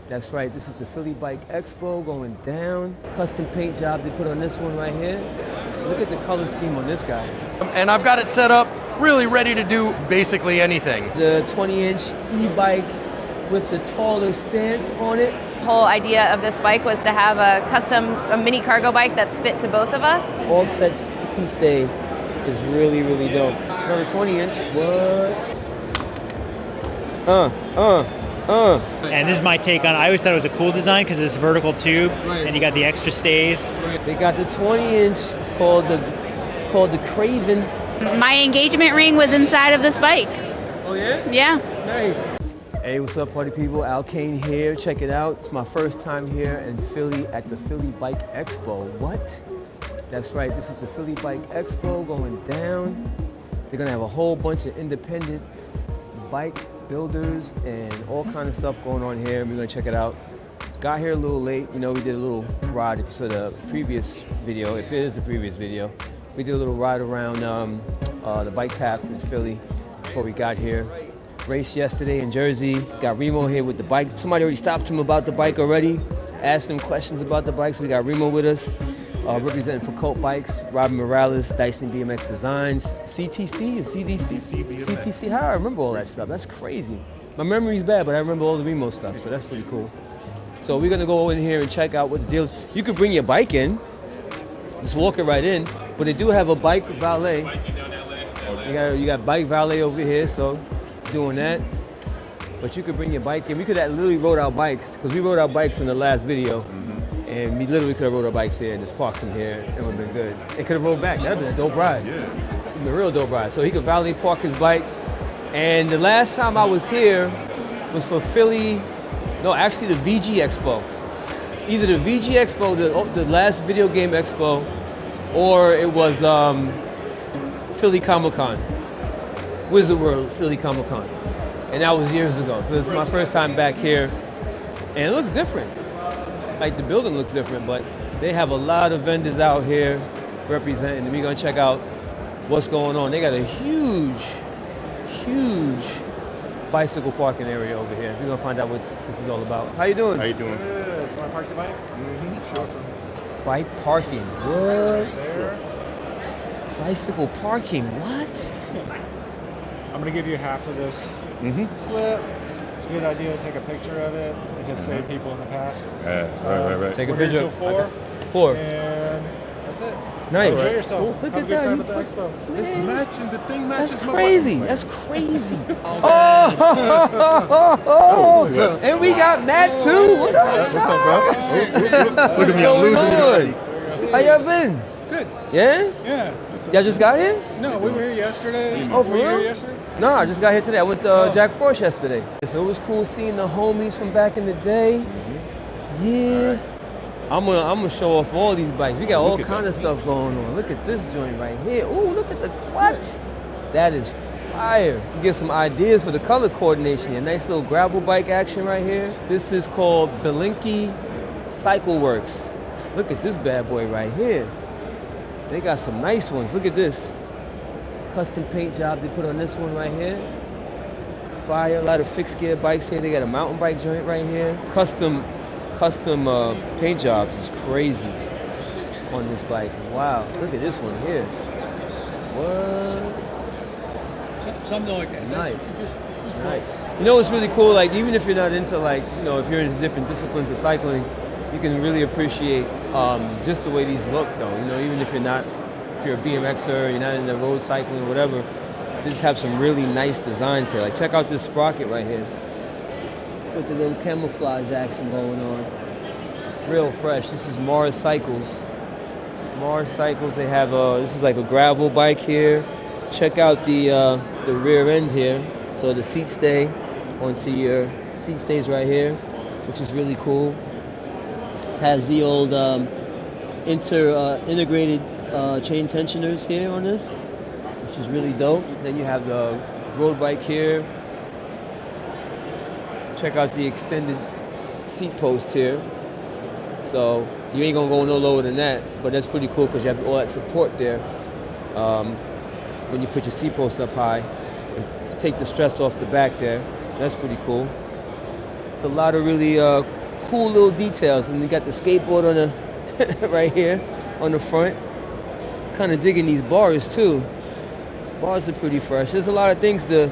That's right, this is the Philly Bike Expo going down. Custom paint job they put on this one right here. Look at the color scheme on this guy. And I've got it set up, really ready to do basically anything. The 20-inch e-bike with the taller stance on it. The whole idea of this bike was to have a mini cargo bike that's fit to both of us. Offset seat stay is really, really dope. Another 20-inch, what? And this is my take on it. I always thought it was a cool design because of this vertical tube, and you got the extra stays. They got the 20-inch. It's called the Craven. My engagement ring was inside of this bike. Oh yeah? Yeah. Nice. Hey, what's up, party people? CAYNE here. Check it out. It's my first time here in Philly at the Philly Bike Expo. What? That's right. This is the Philly Bike Expo going down. They're gonna have a whole bunch of independent bike builders and all kind of stuff going on here. We're gonna check it out. Got here a little late. You know, we did a little ride. If you saw the previous video, if it is the previous video, we did a little ride around the bike path in Philly before we got here. Raced yesterday in Jersey. Got Remo here with the bike. Somebody already stopped him about the bike already. Asked him questions about the bike. So we got Remo with us, representing for Colt Bikes. Robin Morales, Dyson BMX Designs. CTC and CDC? CTC. How I remember all that stuff? That's crazy. My memory's bad, but I remember all the Remo stuff, so that's pretty cool. So we're gonna go in here and check out what the deal is. You could bring your bike in. Just walk it right in. But they do have a bike valet. You got bike valet over here, so doing that. But you could bring your bike in. We could have literally rode our bikes, because we rode our bikes in the last video. And we literally could have rode our bikes here and just parked in here. It would have been good. It could have rode back. That would have been a dope ride. Yeah. It would have been a real dope ride. So he could valet park his bike. And the last time I was here was for Philly, no, actually the VG Expo. Either the VG Expo, the last video game expo, or it was Philly Comic-Con. Wizard World Philly Comic-Con. And that was years ago. So this is my first time back here. And it looks different. Like the building looks different, but they have a lot of vendors out here representing. And we're gonna check out what's going on. They got a huge bicycle parking area over here. We're gonna find out what this is all about. How you doing? How you doing? Good. Want to park your bike? Mm-hmm. Sure. Bike parking. What? There. Bicycle parking. What? I'm gonna give you half of this slip. It's a good idea to take a picture of it. It has saved people in the past. Right. Take a We're here picture. till 4. And that's it. Nice. Enjoy yourself. Oh, look Have at a good that. time He at the expo. It's matching. The thing matches. That's my crazy. bike. That's crazy. Oh, What's up? and we got Matt too. What up? What's up, bro? Look What's at me, I'm going losing. on? How y'all been? Good. Yeah? Yeah. Y'all just got here? No, we were here yesterday. Oh, for Were you real? here yesterday? No, I just got here today. I went to Jack Frost yesterday. So it was cool seeing the homies from back in the day. Yeah. I'm gonna show off all these bikes. We got all kind of stuff going on. Look at this joint right here. Ooh, look at the what? That is fire. You get some ideas for the color coordination. A nice little gravel bike action right here. This is called Galien Cycle Works. Look at this bad boy right here. They got some nice ones. Look at this. Custom paint job they put on this one right here. Fire. A lot of fixed gear bikes here. They got a mountain bike joint right here. Custom paint jobs is crazy on this bike. Wow. Look at this one here. What? Something like that. Nice. Nice. You know what's really cool? Like, even if you're not into, like, you know, if you're into different disciplines of cycling, you can really appreciate just the way these look, though. You know, even if you're a BMXer, you're not into road cycling or whatever, just have some really nice designs here. Like, check out this sprocket right here with the little camouflage action going on. Real fresh. This is Mars Cycles. Mars Cycles, they have this is like a gravel bike here. Check out the rear end here. So the seat stay onto your seat stays right here, which is really cool. Has the old integrated chain tensioners here on this, which is really dope. Then you have the road bike here. Check out the extended seat post here. So you ain't gonna go no lower than that, but that's pretty cool because you have all that support there. When you put your seat post up high, and take the stress off the back there. That's pretty cool. It's a lot of really cool little details. And you got the skateboard on the right here on the front. Kind of digging these bars too. Bars are pretty fresh. There's a lot of things to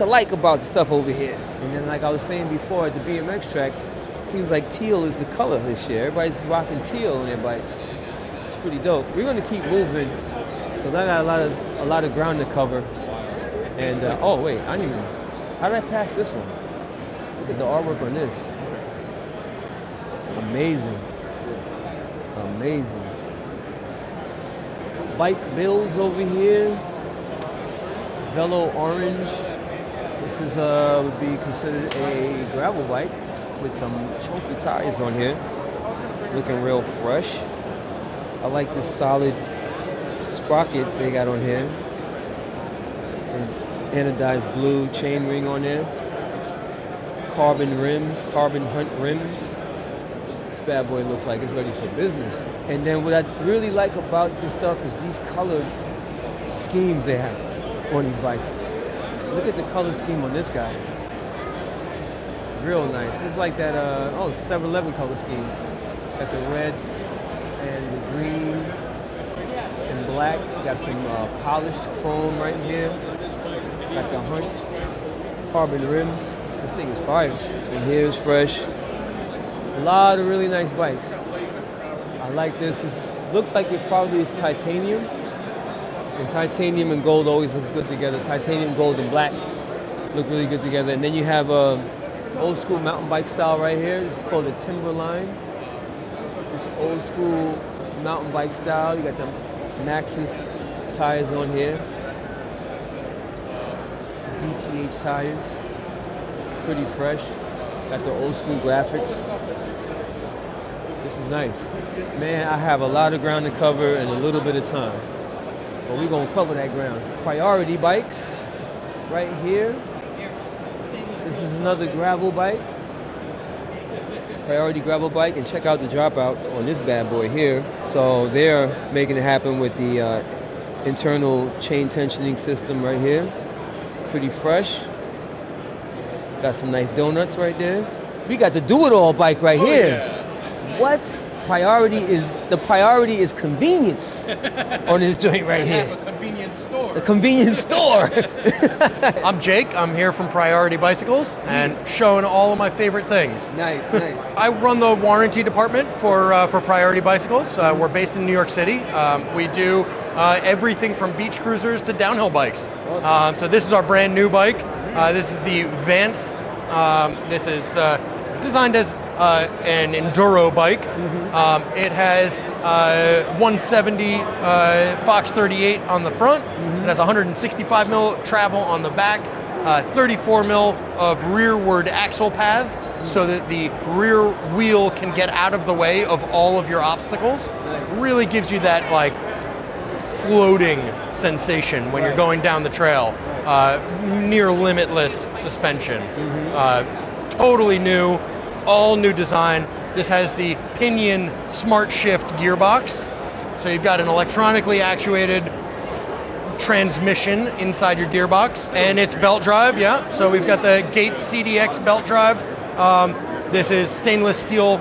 like about the stuff over here. And then, like I was saying before, at the BMX track, it seems like teal is the color this year. Everybody's rocking teal on their bikes. It's pretty dope. We're gonna keep moving because I got a lot of ground to cover. And oh wait, I didn't even. How did I pass this one? Look at the artwork on this. Amazing. Amazing. Bike Buildz over here. Velo Orange. This is would be considered a gravel bike with some chunky tires on here. Looking real fresh. I like this solid sprocket they got on here. And anodized blue chain ring on there. Carbon rims, carbon hunt rims. This bad boy looks like it's ready for business. And then what I really like about this stuff is these colored schemes they have on these bikes. Look at the color scheme on this guy. Real nice. It's like that 7-Eleven color scheme. Got the red and the green and black. Got some polished foam right here. Got the Hunt carbon rims. This thing is fire. This one here is fresh. A lot of really nice bikes. I like this. This looks like it probably is titanium. And titanium and gold always looks good together. Titanium, gold, and black look really good together. And then you have old school mountain bike style right here. This is called the Timberline. It's old school mountain bike style. You got the Maxxis tires on here. DTH tires. Pretty fresh. Got the old school graphics. This is nice. Man, I have a lot of ground to cover in a little bit of time. But we're gonna cover that ground. Priority Bikes, right here. This is another gravel bike. Priority gravel bike, and check out the dropouts on this bad boy here. So they're making it happen with the internal chain tensioning system right here. Pretty fresh. Got some nice donuts right there. We got the do-it-all bike right here. Yeah. What? Priority is convenience on this joint right here. A convenience store. A convenience store. I'm Jake. I'm here from Priority Bicycles and showing all of my favorite things. Nice. I run the warranty department for Priority Bicycles. We're based in New York City. We do everything from beach cruisers to downhill bikes. Awesome. So this is our brand new bike. This is the Vanth. This is designed as an enduro bike. It has 170 Fox 38 on the front. It has 165 mil travel on the back, 34 mil of rearward axle path, so that the rear wheel can get out of the way of all of your obstacles. Nice. Really gives you that like floating sensation when you're going down the trail. Near limitless suspension. Totally new, all new design. This has the Pinion Smart Shift gearbox. So you've got an electronically actuated transmission inside your gearbox, and it's belt drive, yeah. So we've got the Gates CDX belt drive. This is stainless steel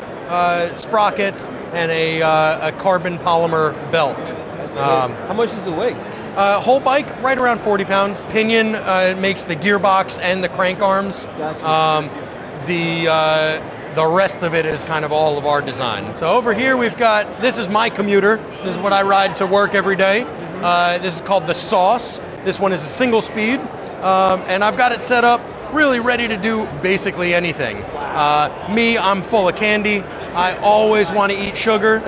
sprockets and a carbon polymer belt. How much does it weigh? Whole bike, right around 40 pounds. Pinion makes the gearbox and the crank arms. Gotcha. The rest of it is kind of all of our design. So over here we've got, this is my commuter. This is what I ride to work every day. This is called the Sauce. This one is a single speed. And I've got it set up really ready to do basically anything. Me, I'm full of candy. I always want to eat sugar.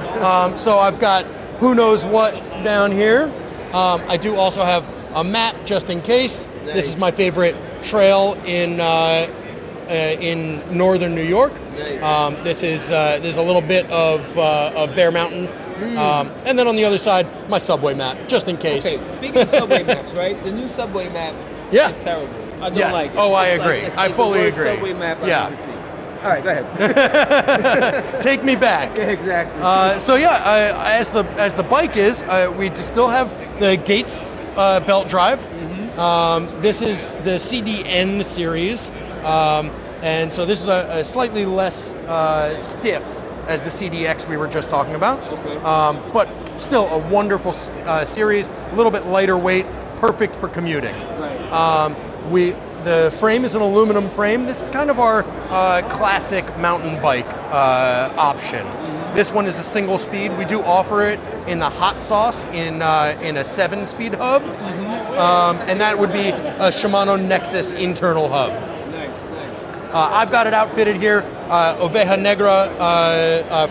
So I've got who knows what down here. I do also have a map just in case. Nice. This is my favorite trail in northern New York. Nice. There's a little bit of Bear Mountain, and then on the other side, my subway map, just in case. Okay, speaking of subway maps, right? The new subway map is terrible. I don't like it. Oh, I It's agree. It's I the fully worst agree. Subway map Yeah. I've ever seen. All right, go ahead. Take me back. Exactly. So yeah, as the bike is, we still have the Gates belt drive. This is the CDN series. And so this is a slightly less stiff as the CDX we were just talking about. Okay. But still a wonderful series, a little bit lighter weight, perfect for commuting. Right. The frame is an aluminum frame. This is kind of our classic mountain bike option. This one is a single speed. We do offer it in the hot sauce in a 7-speed hub, and that would be a Shimano Nexus internal hub. Nice. I've got it outfitted here, Oveja Negra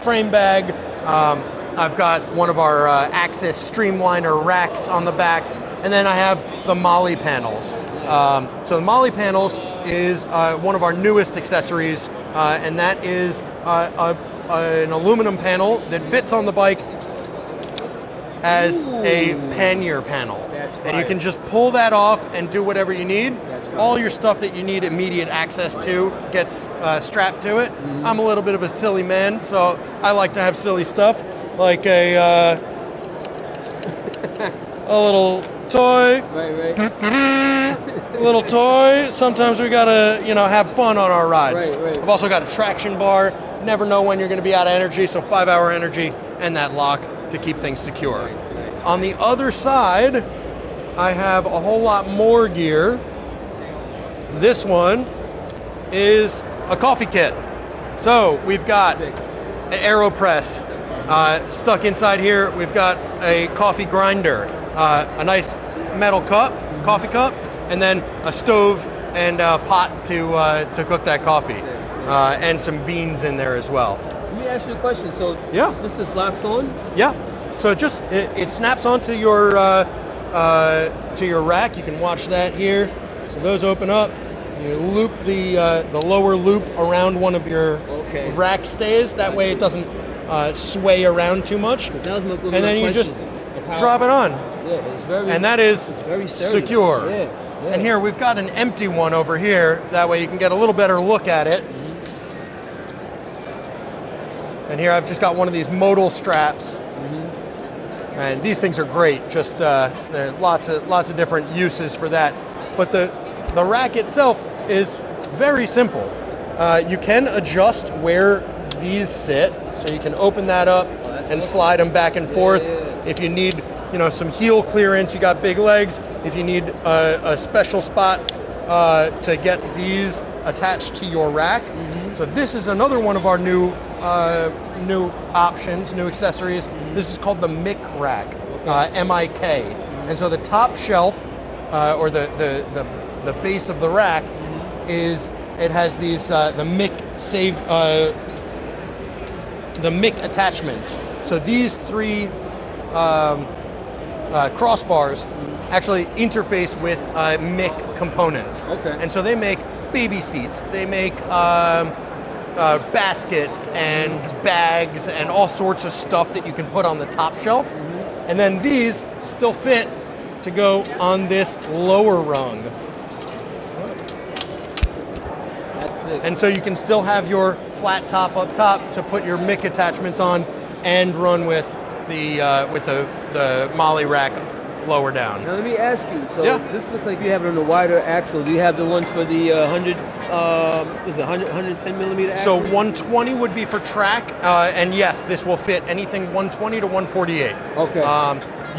frame bag. I've got one of our Axis Streamliner racks on the back, and then I have the Molly panels. So the Molly panels is one of our newest accessories, and that is an aluminum panel that fits on the bike as a pannier panel. That's and you fire. can just pull that off and do whatever you need. That's fire. All your stuff that you need immediate access to gets strapped to it. I'm a little bit of a silly man, so I like to have silly stuff, like a little toy. Right. A little toy. Sometimes we gotta, have fun on our ride. Right. I've also got a traction bar. Never know when you're gonna be out of energy, so 5-hour energy and that lock to keep things secure. Nice. On the other side, I have a whole lot more gear. This one is a coffee kit. So we've got Sick. an AeroPress stuck inside here. We've got a coffee grinder, a nice metal cup, coffee cup, and then a stove and a pot to cook that coffee, and some beans in there as well. Let me ask you a question. So Yeah. this just locks on? Yeah. So it snaps onto your rack. You can watch that here. So those open up. You loop the lower loop around one of your Okay. rack stays. That way it doesn't sway around too much. That was my good And then you just question of how- drop it on. Yeah, it's very. And that is it's very sturdy. secure. Yeah. And here we've got an empty one over here. That way you can get a little better look at it. And here I've just got one of these modal straps. And these things are great. Just there are lots of different uses for that. But the rack itself is very simple. You can adjust where these sit, so you can open that up and slide them back and forth. If you need, some heel clearance, you got big legs. If you need a special spot to get these attached to your rack. So this is another one of our new options, new accessories. This is called the MIK rack, M-I-K. And so the top shelf, or the base of the rack, it has these the MIK attachments. So these three crossbars actually interface with MIK components. Okay. And so they make baby seats. They make baskets and bags and all sorts of stuff that you can put on the top shelf. And then these still fit to go on this lower rung. That's sick. And so you can still have your flat top up top to put your MIK attachments on and run with the Molly rack lower down. Now let me ask you. So Yeah. this looks like you have it on a wider axle. Do you have the ones for the 110 millimeter So axles? 120 would be for track, and yes, this will fit anything 120 to 148. Okay.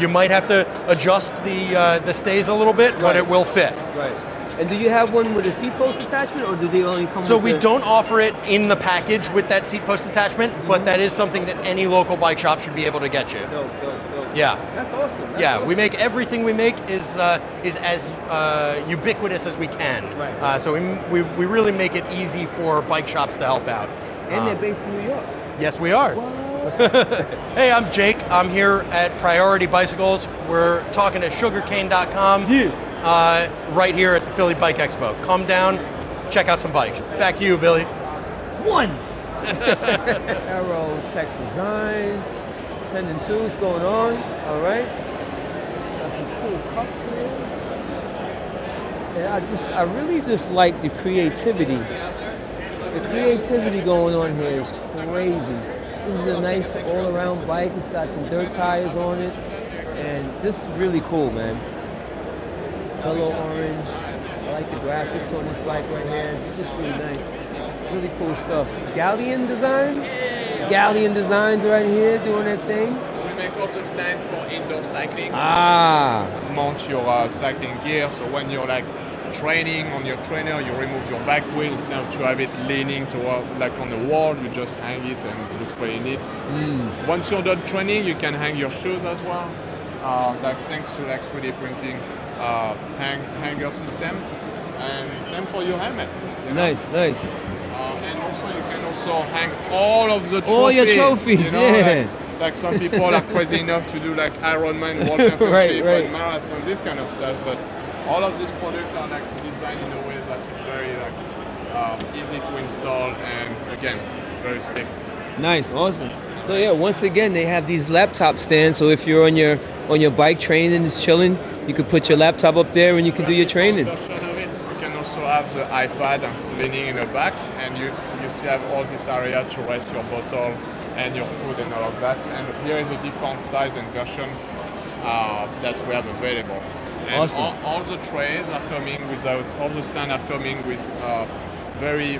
You might have to adjust the stays a little bit, but Right. it will fit. Right. And do you have one with a seat post attachment, or do they only come So with we the... don't offer it in the package with that seat post attachment, but that is something that any local bike shop should be able to get you. No. Yeah. That's awesome. That's Yeah, awesome. we make everything we make is as ubiquitous as we can. Right. So we really make it easy for bike shops to help out. And they're based in New York. Yes, we are. Hey, I'm Jake. I'm here at Priority Bicycles. We're talking to sugarcane.com right here at the Philly Bike Expo. Come down, check out some bikes. Back to you, Billy. One. Aero Tech Designs. 10 and 2's going on. All right. Got some cool cups here. And I really just like the creativity. The creativity going on here is crazy. This is a nice all-around bike. It's got some dirt tires on it, and this is really cool, man. Velo Orange. I like the graphics on this bike right here. It just looks really nice. Really cool stuff. Galien Designs? Galien Designs right here doing their thing. We make also stand for indoor cycling. Ah, Mount your cycling gear, so when you're like training on your trainer, you remove your back wheel instead of to have it leaning toward like on the wall, you just hang it and it looks pretty neat. So once you're done training, you can hang your shoes as well. Like thanks to like 3D printing hanger system, and same for your helmet. You know? nice. And also you can also hang all of the trophies. All your trophies, you know, yeah. Like some people are crazy enough to do like Ironman World Championship Right. and marathon, this kind of stuff. But all of these products are like designed in a way that is very like easy to install and again very slick. Nice, awesome. So yeah, once again they have these laptop stands. So if you're on your bike training, just chilling, you could put your laptop up there and you can do your training. Version of it. You can also have the iPad leaning in the back, and you still have all this area to rest your bottle and your food and all of that. And here is a different size and version that we have available. And Awesome. all the trays are coming all the stands are coming with very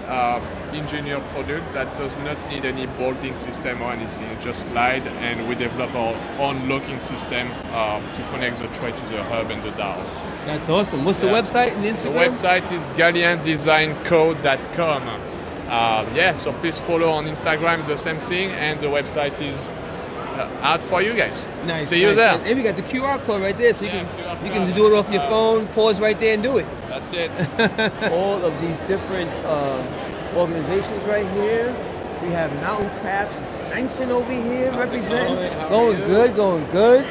engineered product that does not need any bolting system or anything. It just slide, and we develop our own locking system to connect the tray to the hub and the dials. That's awesome. What's the Yeah. website and The Instagram? website is galiendesignco.com. So please follow on Instagram, the same thing, and the website is out for you guys. Nice. See you there. And we got the QR code right there, so you Yeah, can QR you can code. do it off your phone, pause right there and do it. That's it. All of these different organizations right here. We have Mountain Craft Suspension over here representing. going? How are you? Going good.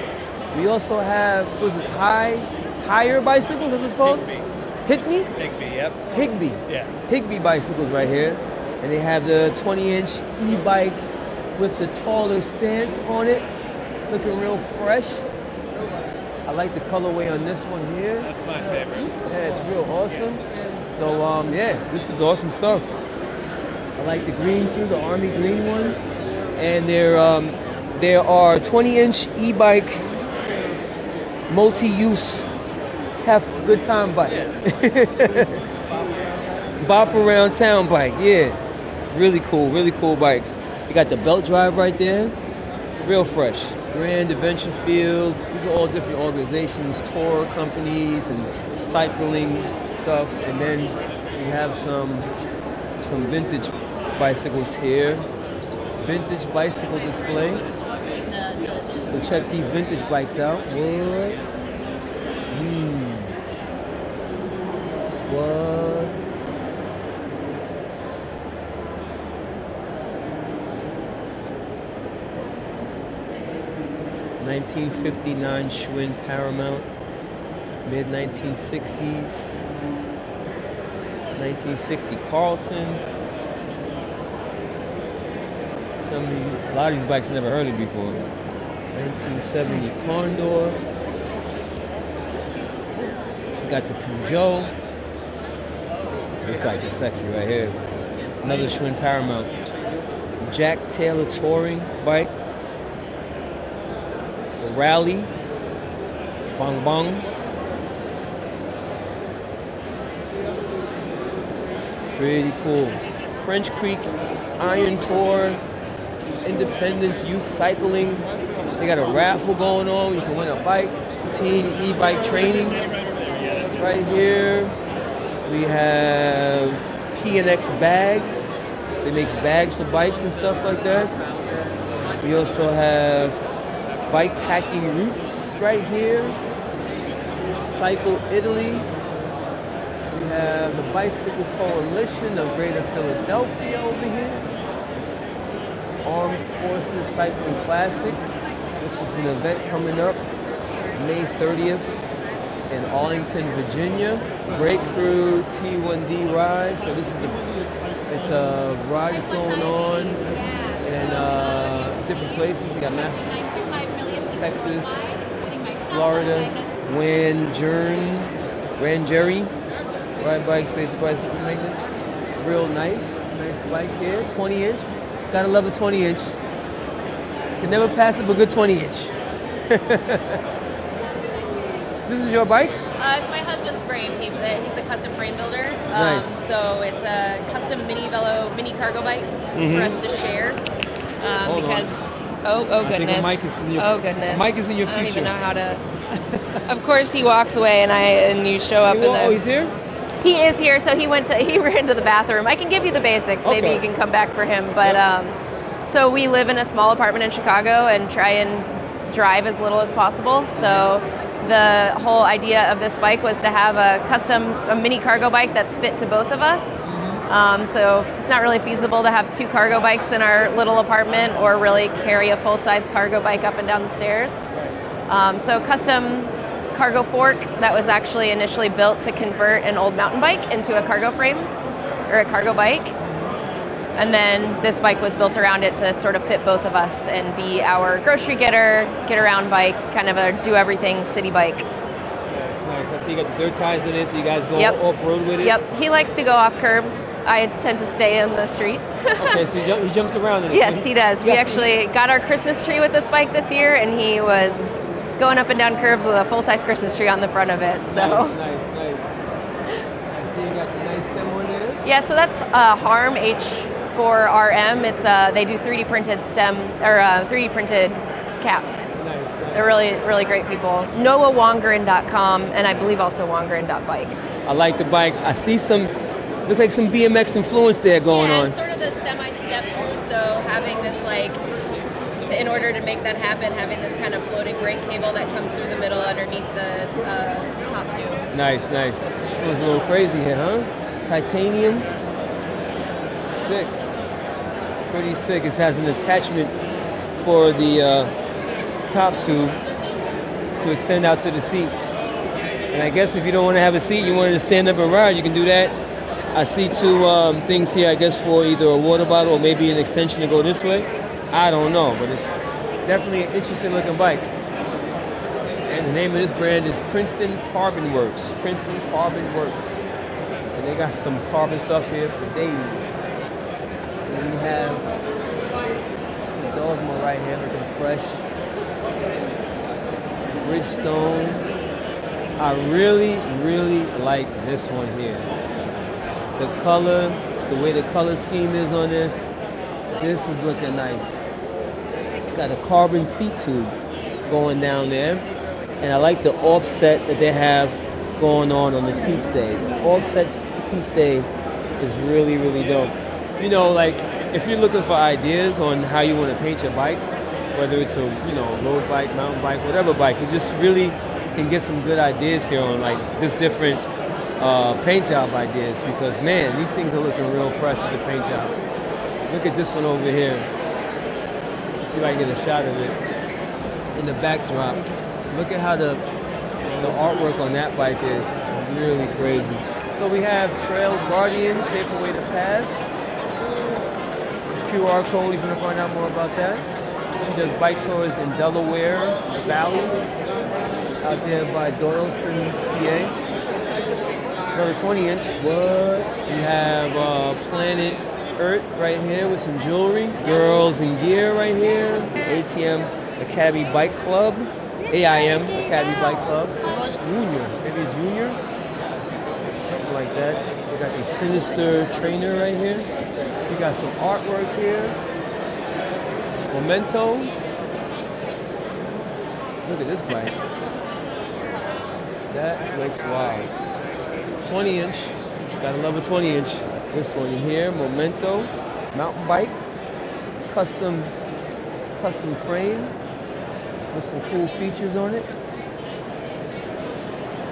We also have, was it Higher Bicycles, what it's called? Higbee? Higbee, yep. Higbee. Yeah. Higbee Bicycles right here. And they have the 20-inch e-bike with the taller stance on it. Looking real fresh. I like the colorway on this one here. That's my favorite. Yeah, it's real awesome. So yeah, this is awesome stuff. I like the green too, the army green one. And there are 20-inch e-bike multi-use have good time bike. Bop around town bike, yeah. Really cool bikes. You got the belt drive right there. Real fresh. Grand Adventure Field. These are all different organizations, tour companies and cycling stuff. And then we have some vintage bicycles here. Vintage bicycle display. So check these vintage bikes out. What? What? '59 Schwinn Paramount, mid 1960s, 1960 Carlton. A lot of these bikes I never heard of before. 1970 Condor. We got the Peugeot. This bike is sexy right here. Another Schwinn Paramount. Jack Taylor touring bike. The Rally. Bong Bong. Pretty cool. French Creek Iron Tour. Independence Youth Cycling. They got a raffle going on. You can win a bike. Teen e-bike training. Right here we have P&X bags. So it makes bags for bikes and stuff like that. We also have bike packing routes right here. Cycle Italy. We have the Bicycle Coalition of Greater Philadelphia over here. Armed Forces Cycling Classic, which is an event coming up May 30th in Arlington, Virginia. Breakthrough T1D ride. So this is it's a ride that's going on in different places. You got Massachusetts, Texas, Florida, Wan Gerin, ride bikes, basic bicycle maintenance. Real nice bike here, 20-inch. Gotta love a 20-inch. Can never pass up a good 20-inch. This is your bikes? It's my husband's frame. He's a custom frame builder. Nice. So it's a custom mini cargo bike for us to share. Hold because on. oh I think goodness. a mic is in your, Oh goodness. a mic is in your I don't future. even know how to. Of course he walks away and you show up Oh, he's here? He is here. So he ran to the bathroom. I can give you the basics. Maybe Okay. you can come back for him. But so we live in a small apartment in Chicago and try and drive as little as possible. So the whole idea of this bike was to have a mini cargo bike that's fit to both of us. So it's not really feasible to have two cargo bikes in our little apartment or really carry a full-size cargo bike up and down the stairs. So custom cargo fork that was actually initially built to convert an old mountain bike into a cargo frame or a cargo bike. And then this bike was built around it to sort of fit both of us and be our grocery getter, get around bike, kind of a do everything city bike. That's nice. I see you got the dirt tires in it, so you guys go Yep. off-road with it? Yep, he likes to go off curbs. I tend to stay in the street. Okay, so he jumps around in it. Yes, he does. We Yes. actually got our Christmas tree with this bike this year, and he was going up and down curbs with a full-size Christmas tree on the front of it. So. Nice. I see you got the nice stem on there. Yeah, so that's Harm H4RM. It's they do 3D printed stem or 3D printed caps. Nice. They're really great people. NoahWangerin.com and I believe also Wangerin.bike. I like the bike. I see looks like some BMX influence there going on. It's sort of the semi-step through. So having this in order to make that happen, having this kind of floating brake cable that comes through the middle underneath the top tube. Nice. This one's a little crazy here, huh? Titanium. Sick. Pretty sick. It has an attachment for the top tube to extend out to the seat. And I guess if you don't want to have a seat, you wanted to stand up and ride, you can do that. I see two things here, I guess, for either a water bottle or maybe an extension to go this way. I don't know, but it's definitely an interesting looking bike. And the name of this brand is Princeton Carbon Works. Princeton Carbon Works. And they got some carbon stuff here for days. And we have the Dogma right here looking fresh. Bridgestone. I really like this one here. The color, the way the color scheme is on this is looking nice. It's got a carbon seat tube going down there. And I like the offset that they have going on the seat stay. The offset seat stay is really dope. You know, like if you're looking for ideas on how you want to paint your bike, whether it's a road bike, mountain bike, whatever bike, you just really can get some good ideas here on like just different paint job ideas, because man, these things are looking real fresh with the paint jobs. Look at this one over here. Let's see if I can get a shot of it in the backdrop. Look at how the artwork on that bike is. It's really crazy. So we have Trail Guardian, Safe Way to Pass. It's a QR code if you want to find out more about that. She does bike tours in Delaware, the Valley, out there by Doylestown, PA. Another 20-inch. What? We have Planet Earth right here with some jewelry. Girls in Gear right here. ATM Academy Bike Club. AIM Academy Bike Club. Junior. Maybe it's Junior? Something like that. We got the Sinister Trainer right here. We got some artwork here. Momento. Look at this bike. That looks wild. 20-inch. Gotta love a 20-inch. This one here, Momento. Mountain bike. Custom frame with some cool features on it.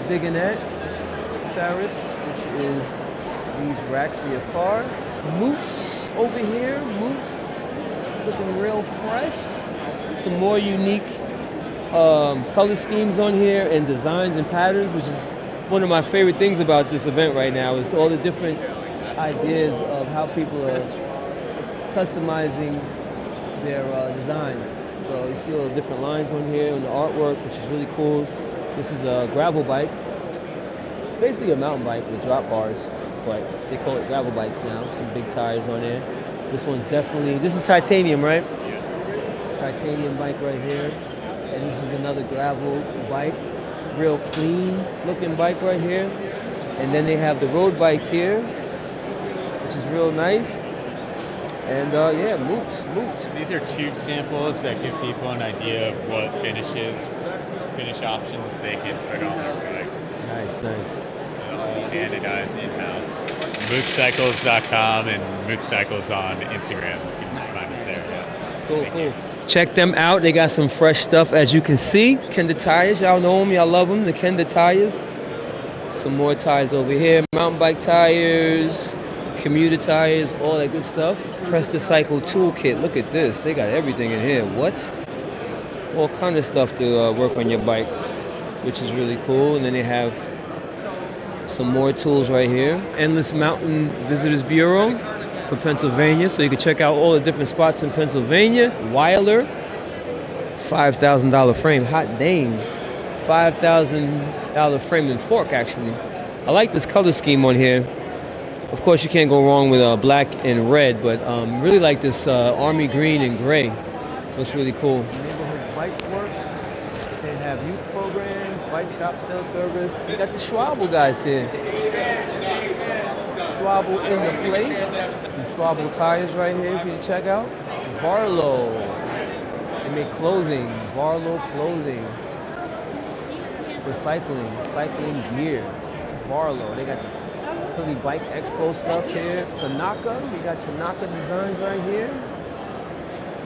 Digging that. Saris, which is these racks for your car. Moots over here. Moots looking real fresh. Some more unique color schemes on here and designs and patterns, which is one of my favorite things about this event right now, is all the different ideas of how people are customizing their designs. So you see all the different lines on here and the artwork, which is really cool. This is a gravel bike, basically a mountain bike with drop bars, but they call it gravel bikes now. Some big tires on there. This one's definitely, this is titanium, right? Titanium bike right here. And this is another gravel bike. Real clean looking bike right here. And then they have the road bike here, which is real nice. And yeah, Moots. These are tube samples that give people an idea of what finish options they can put on their bikes. Nice. All anodized in-house. Mootscycles.com and Moots Cycles on Instagram. You can find us there. Yeah. Cool. Check them out. They got some fresh stuff, as you can see. Kenda tires, y'all know them, y'all love them. The Kenda tires. Some more tires over here. Mountain bike tires, commuter tires, all that good stuff. Press the Cycle toolkit. Look at this. They got everything in here. What? All kind of stuff to work on your bike, which is really cool. And then they have some more tools right here. Endless Mountain Visitors Bureau for Pennsylvania, so you can check out all the different spots in Pennsylvania. Weiler, $5,000 frame. Hot dang. $5,000 frame and fork, actually. I like this color scheme on here. Of course, you can't go wrong with black and red, but really like this army green and gray. Looks really cool. Neighborhood Bike Works. They have youth programs, bike shop sales service. We got the Schwabel guys here. Schwabel in the place. Some Schwabel tires right here for you to check out. Barlow. They make clothing. Barlow clothing. For cycling gear. Barlow. They got the Philly Bike Expo stuff here. Tanaka. We got Tanaka designs right here.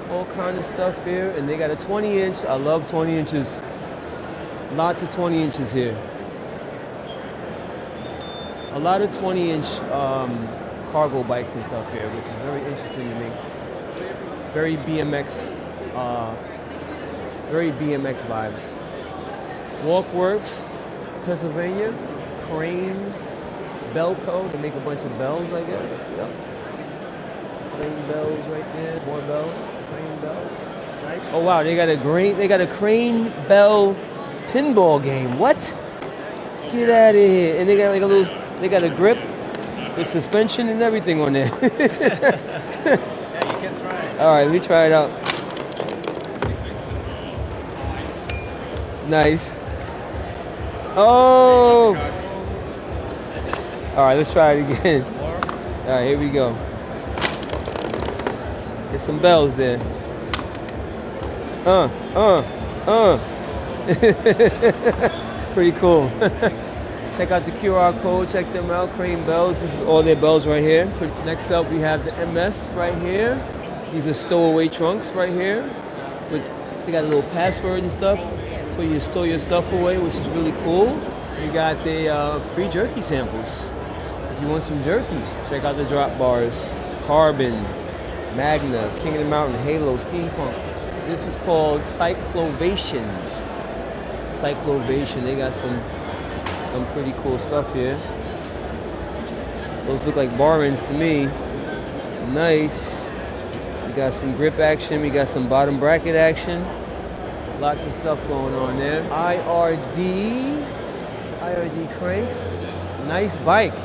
All kind of stuff here. And they got a 20-inch. I love 20 inches. Lots of 20 inches here. A lot of 20-inch cargo bikes and stuff here, which is very interesting to me. Very BMX vibes. Walkworks, Pennsylvania. Crane Bell Co. They make a bunch of bells, I guess. Yep. Crane bells right there. More bells. Crane bells. Right. Oh wow, they got a Crane Bell pinball game. What? Get out of here! And they got like a little. They got a grip, with suspension and everything on there. Yeah, you can try it. All right, let me try it out. Nice. Oh! All right, let's try it again. All right, here we go. There's some bells there. Pretty cool. Check out the QR code, check them out, Crane Bells. This is all their bells right here. Next up we have the MS right here. These are stowaway trunks right here. They got a little password and stuff for you to store your stuff away, which is really cool. You got the free jerky samples. If you want some jerky, check out the drop bars. Carbon, Magna, King of the Mountain, Halo, Steampunk. This is called Cyclovation. They got some pretty cool stuff here. Those look like bar ends to me. Nice. We got some grip action. We got some bottom bracket action. Lots of stuff going on there. IRD cranks. Nice bike.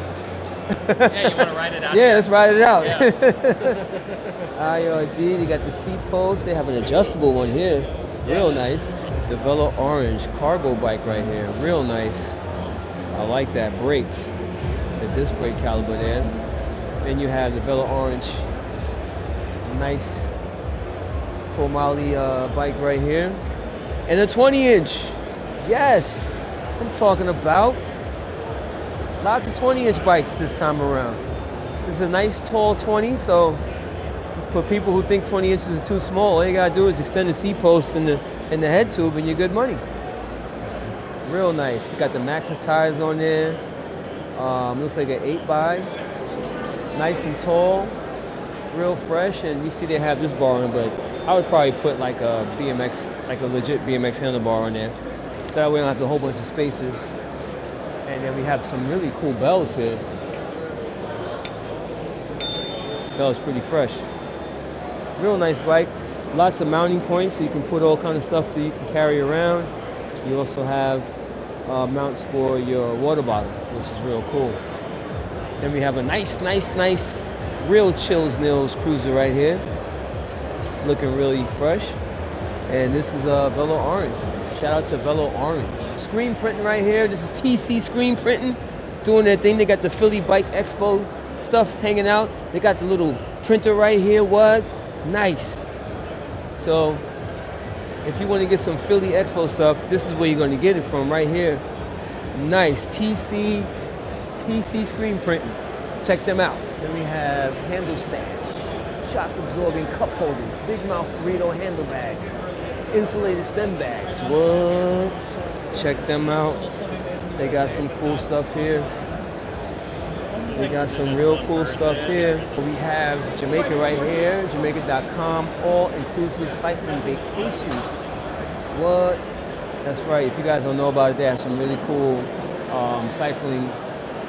Yeah, you want to ride it out? Yeah, let's ride it out. Yeah. IRD, they got the seat posts. They have an adjustable one here. Real nice. The Velo Orange cargo bike right here. Real nice. I like that brake. The disc brake caliber there. Then you have the Velo Orange. Nice chromoly bike right here. And a 20-inch. Yes. I'm talking about. Lots of 20-inch bikes this time around. This is a nice tall 20, so for people who think 20 inches is too small, all you gotta do is extend the seat post and the head tube and you're good money. Real nice. Got the Maxxis tires on there. Looks like an 8x. Nice and tall. Real fresh. And you see they have this bar on, but I would probably put like a BMX, like a legit BMX handlebar on there. So that way I don't have a whole bunch of spacers. And then we have some really cool bells here. Bell's pretty fresh. Real nice bike. Lots of mounting points, so you can put all kind of stuff that you can carry around. You also have mounts for your water bottle, which is real cool. Then we have a nice, real Chills Nils cruiser right here. Looking really fresh. And this is a Velo Orange. Shout out to Velo Orange. Screen printing right here. This is TC Screen Printing. Doing their thing. They got the Philly Bike Expo stuff hanging out. They got the little printer right here. What? Nice. So, if you want to get some Philly Expo stuff, this is where you're going to get it from right here. Nice. TC Screen Printing. Check them out. Then we have handle stash, shock absorbing cup holders, big mouth burrito handle bags, insulated stem bags. What? Check them out. They got some cool stuff here. They got some real cool stuff here. We have Jamaica right here, Jamaica.com, all-inclusive cycling vacations. What? That's right. If you guys don't know about it, they have some really cool cycling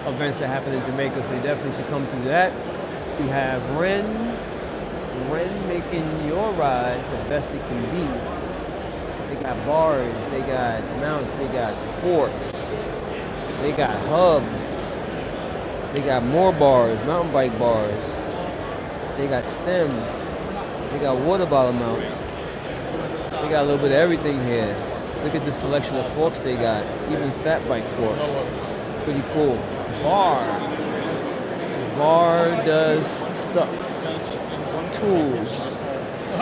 events that happen in Jamaica, so you definitely should come to that. We have Wren making your ride the best it can be. They got bars, they got mounts, they got forks, they got hubs, they got more bars, mountain bike bars, they got stems, they got water bottle mounts, they got a little bit of everything here. Look at the selection of forks they got, even fat bike forks. Pretty cool. VAR does stuff, tools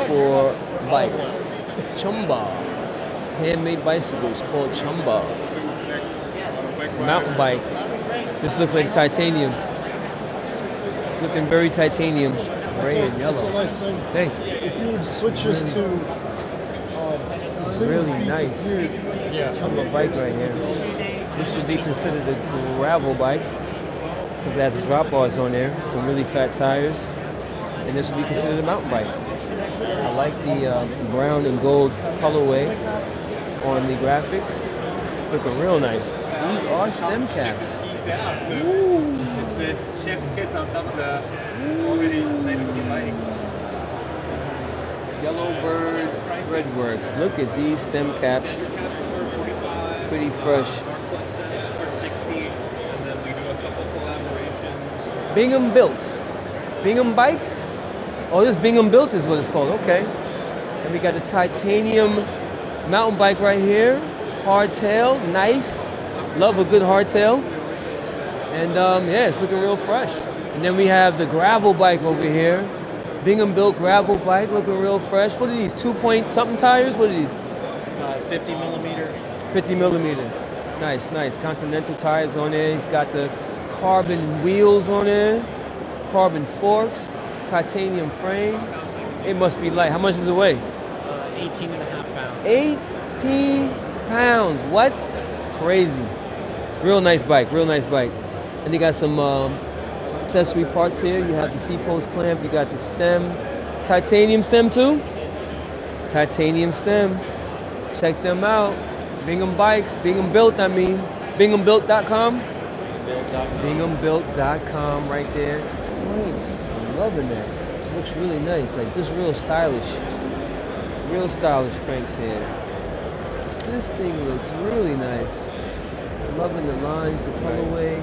for bikes. Chumba, handmade bicycles called Chumba. Mountain bike. This looks like titanium. It's looking very titanium. Gray and That's a yellow. nice thing. Thanks. If you switch this to Really nice. Chumba bike right here. This would be considered a gravel bike because it has drop bars on there, some really fat tires, and this would be considered a mountain bike. I like the brown and gold colorway on the graphics. It's looking real nice. These are stem caps. Ooh. It's the chef's kiss on top of the already nice looking bike. Yellowbird Threadworks. Look at these stem caps. Pretty fresh. Bingham Built. Bingham Bikes? Oh, this Bingham Built is what it's called. Okay. And we got the titanium mountain bike right here. Hardtail. Nice. Love a good hardtail. And yeah, it's looking real fresh. And then we have the gravel bike over here. Bingham Built gravel bike looking real fresh. What are these? 2-point-something tires? What are these? 50 millimeter. 50 millimeter. Nice, nice. Continental tires on there. He's got the carbon wheels on there. Carbon forks. Titanium frame. It must be light. How much does it weigh? 18 and a half pounds. 18 pounds. What? Crazy. Real nice bike. Real nice bike. And they got some accessory parts here. You have the C-post clamp. You got the stem. Titanium stem too? Titanium stem. Check them out. Bingham Bikes. Bingham Built, I mean. BinghamBuilt.com. BinghamBuilt.com right there. Nice. I'm loving that. It looks really nice. Like this real stylish. Real stylish cranks here. This thing looks really nice. Loving the lines, the colorway.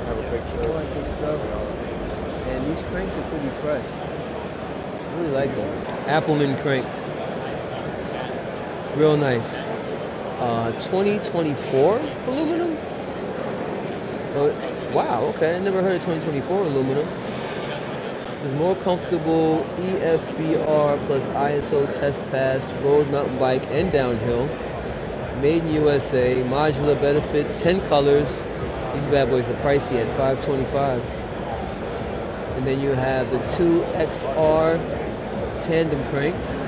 Have a picture. All that good stuff. And these cranks are pretty fresh. Really like them. Appleman cranks. Real nice. 2024 aluminum? Oh, wow, okay. I never heard of 2024 aluminum. It says more comfortable EFBR plus ISO test passed road mountain bike and downhill. Made in USA, modular benefit, 10 colors. These bad boys are pricey at $525. And then you have the 2XR tandem cranks.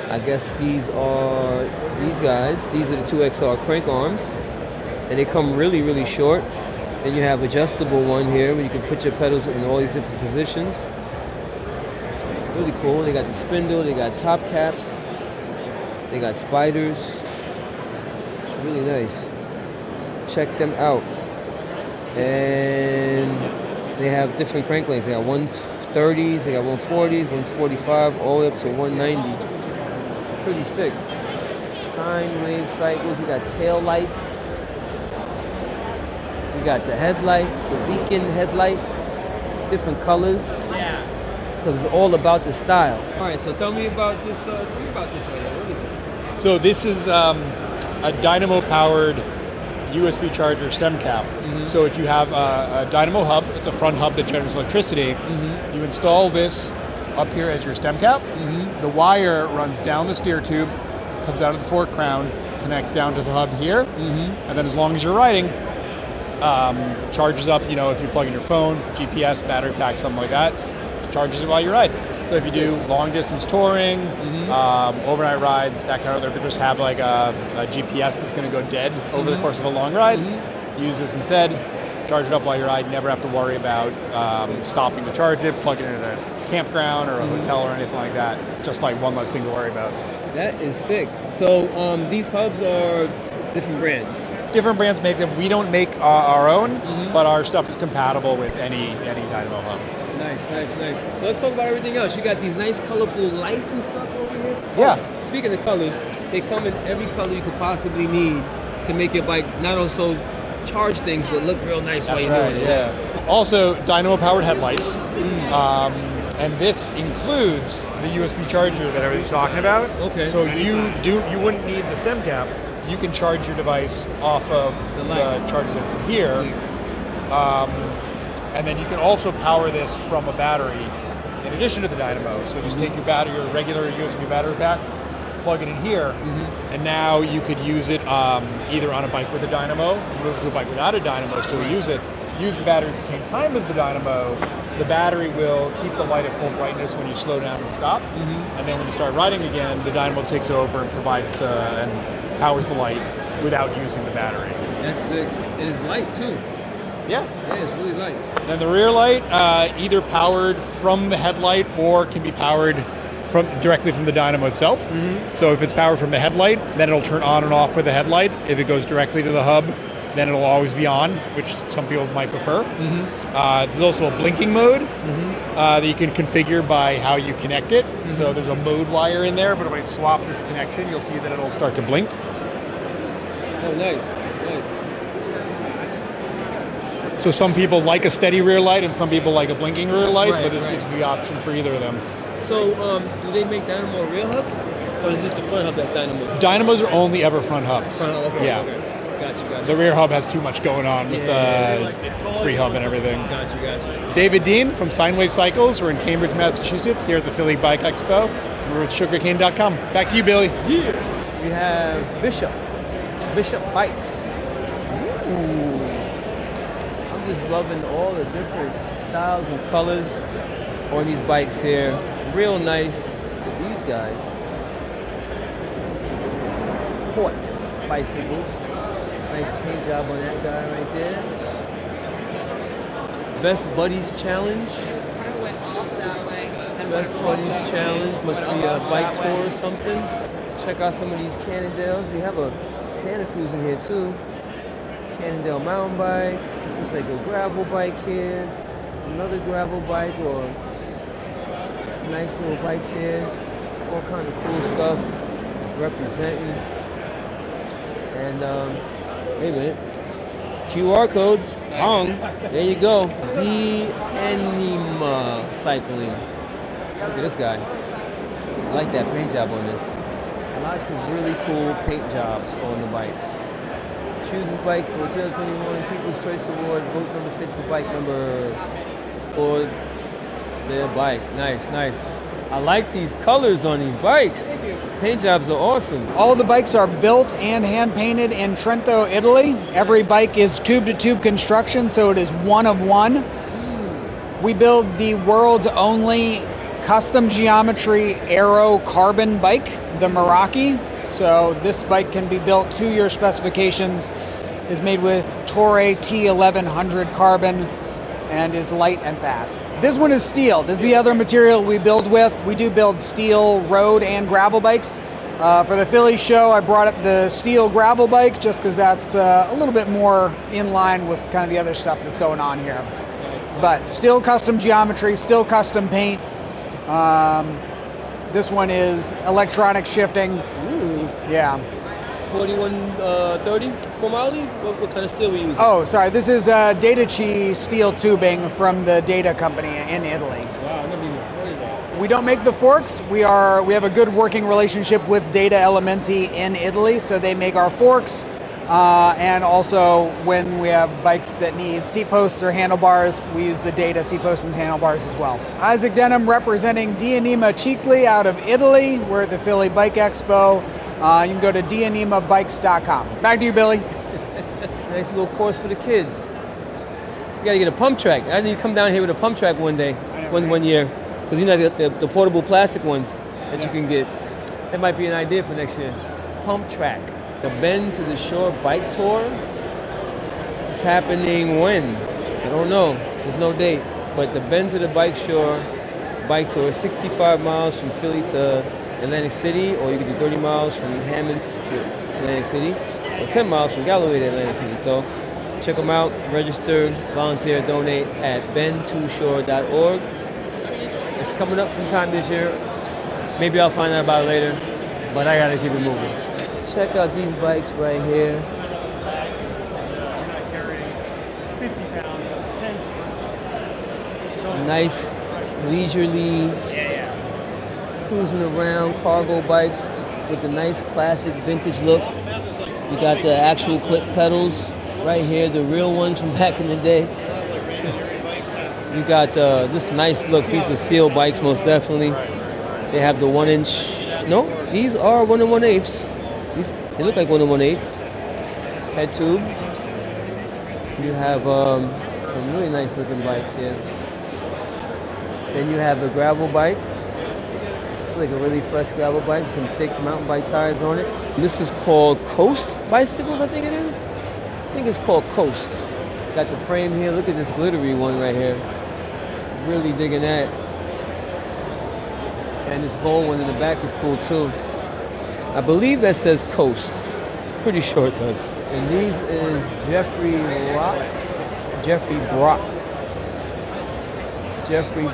I guess these are these guys. These are the 2XR crank arms. And they come really, really short. Then you have adjustable one here where you can put your pedals in all these different positions. Really cool. They got the spindle, they got top caps, they got spiders. It's really nice. Check them out. And they have different crank lengths. They got 130s, they got 140s, 145, all the way up to 190. Pretty sick. Sinewave Cycles. We got tail lights. We got the headlights, the beacon headlight, different colors. Yeah. Because it's all about the style. All right, so tell me about this. Right here. What is this? So this is a dynamo-powered USB charger stem cap. So if you have a dynamo hub, it's a front hub that generates electricity. You install this up here as your stem cap. The wire runs down the steer tube, comes out of the fork crown, connects down to the hub here, and then as long as you're riding, charges up, if you plug in your phone, GPS, battery pack, something like that, charges it while you ride. So if you do long distance touring, overnight rides, that kind of thing, just have like a GPS that's going to go dead over the course of a long ride, use this instead, charge it up while you ride, never have to worry about stopping to charge it, plug it in at a campground or a hotel or anything like that. Just like one less thing to worry about. That is sick. So these hubs are different brands. Different brands make them. We don't make our own, but our stuff is compatible with any dynamo hub. Nice. So let's talk about everything else. You got these nice colorful lights and stuff over here. Yeah. Speaking of colors, they come in every color you could possibly need to make your bike not also charge things, but look real nice while you're doing it. Yeah. Also, dynamo-powered headlights. And this includes the USB charger that everybody's talking about. Okay. So you wouldn't need the stem cap. You can charge your device off of the charger that's in here. And then you can also power this from a battery in addition to the dynamo. So just take your regular USB battery pack, plug it in here, and now you could use it either on a bike with a dynamo, move to a bike without a dynamo, still use it, use the battery at the same time as the dynamo. The battery will keep the light at full brightness when you slow down and stop. And then when you start riding again, the dynamo takes over and provides and powers the light without using the battery. That's sick. It is light too. Yeah, it's really light. And the rear light, either powered from the headlight or can be powered directly from the dynamo itself. So if it's powered from the headlight, then it'll turn on and off with the headlight. If it goes directly to the hub, then it'll always be on, which some people might prefer. There's also a blinking mode that you can configure by how you connect it. So there's a mode wire in there, but if I swap this connection, you'll see that it'll start to blink. Oh, nice. That's nice. So some people like a steady rear light and some people like a blinking rear light, but this right. gives you the option for either of them. So do they make dynamo rear hubs? Or is this the front hub that's dynamo? Dynamos are only ever front hubs. Okay, yeah. Okay. Gotcha. The rear hub has too much going on with the free hub and everything. Gotcha. David Dean from Sinewave Cycles. We're in Cambridge, Massachusetts, here at the Philly Bike Expo. We're with sugarcane.com. Back to you, Billy. Yes. We have Bishop Bikes. Ooh. I'm just loving all the different styles and colors on these bikes here. Real nice. Look at these guys. Port bicycles. Nice paint job on that guy right there. Best Buddies Challenge. Best Buddies Challenge. Must be a bike tour or something. Check out some of these Cannondales. We have a Santa Cruz in here too. Cannondale mountain bike. This looks like a gravel bike here. Another gravel bike or nice little bikes here. All kind of cool stuff representing. And wait a minute. QR codes. There you go. Deanima cycling. Look at this guy. I like that paint job on this. Lots of really cool paint jobs on the bikes. Choose this bike for 2021 People's Choice Award. Vote number 6 for bike number for their bike. Nice. I like these colors on these bikes. Paint jobs are awesome. All the bikes are built and hand painted in Trento, Italy. Every bike is tube-to-tube construction, so it is one of one. We build the world's only custom geometry aero carbon bike, the Meraki. So this bike can be built to your specifications, is made with Toray T1100 carbon, and is light and fast. This one is steel. This is the other material we build with. We do build steel road and gravel bikes. For the Philly show, I brought up the steel gravel bike just because that's a little bit more in line with kind of the other stuff that's going on here. But still custom geometry, still custom paint. This one is electronic shifting. Ooh. Yeah. 4130 chromality? What kind of steel we use? Oh, sorry. This is Datachi steel tubing from the Data company in Italy. Wow, I never even We don't make the forks. We have a good working relationship with Data Elementi in Italy, so they make our forks. And also, when we have bikes that need seat posts or handlebars, we use the Data seat posts and handlebars as well. Isaac Denham representing Deanima Cicli out of Italy. We're at the Philly Bike Expo. You can go to deanimabikes.com. Back to you, Billy. Nice little course for the kids. You gotta get a pump track. I need to come down here with a pump track one day, one year, because you know the portable plastic ones that you can get. That might be an idea for next year. Pump track. The Bend to the Shore bike tour. It's happening when? I don't know. There's no date. But the Bend to the Shore bike tour, 65 miles from Philly to Atlantic City, or you can do 30 miles from Hammond to Atlantic City, or 10 miles from Galloway to Atlantic City. So check them out, register, volunteer, donate at bend2shore.org. It's coming up sometime this year. Maybe I'll find out about it later, but I gotta keep it moving. Check out these bikes right here. You're not carrying 50 pounds of tension. Nice, leisurely, cruising around cargo bikes with a nice classic vintage look. You got the actual clip pedals right here, the real ones from back in the day. You got this nice look. These are steel bikes, most definitely. They have the 1-inch. No, these are 1 1/8. They look like 1 1/8. Head tube. You have some really nice looking bikes here. Then you have a gravel bike. It's like a really fresh gravel bike with some thick mountain bike tires on it. This is called Coast Bicycles, I think it is. I think it's called Coast. Got the frame here. Look at this glittery one right here. Really digging that. And this gold one in the back is cool too. I believe that says Coast. Pretty sure it does. And these is Jeffrey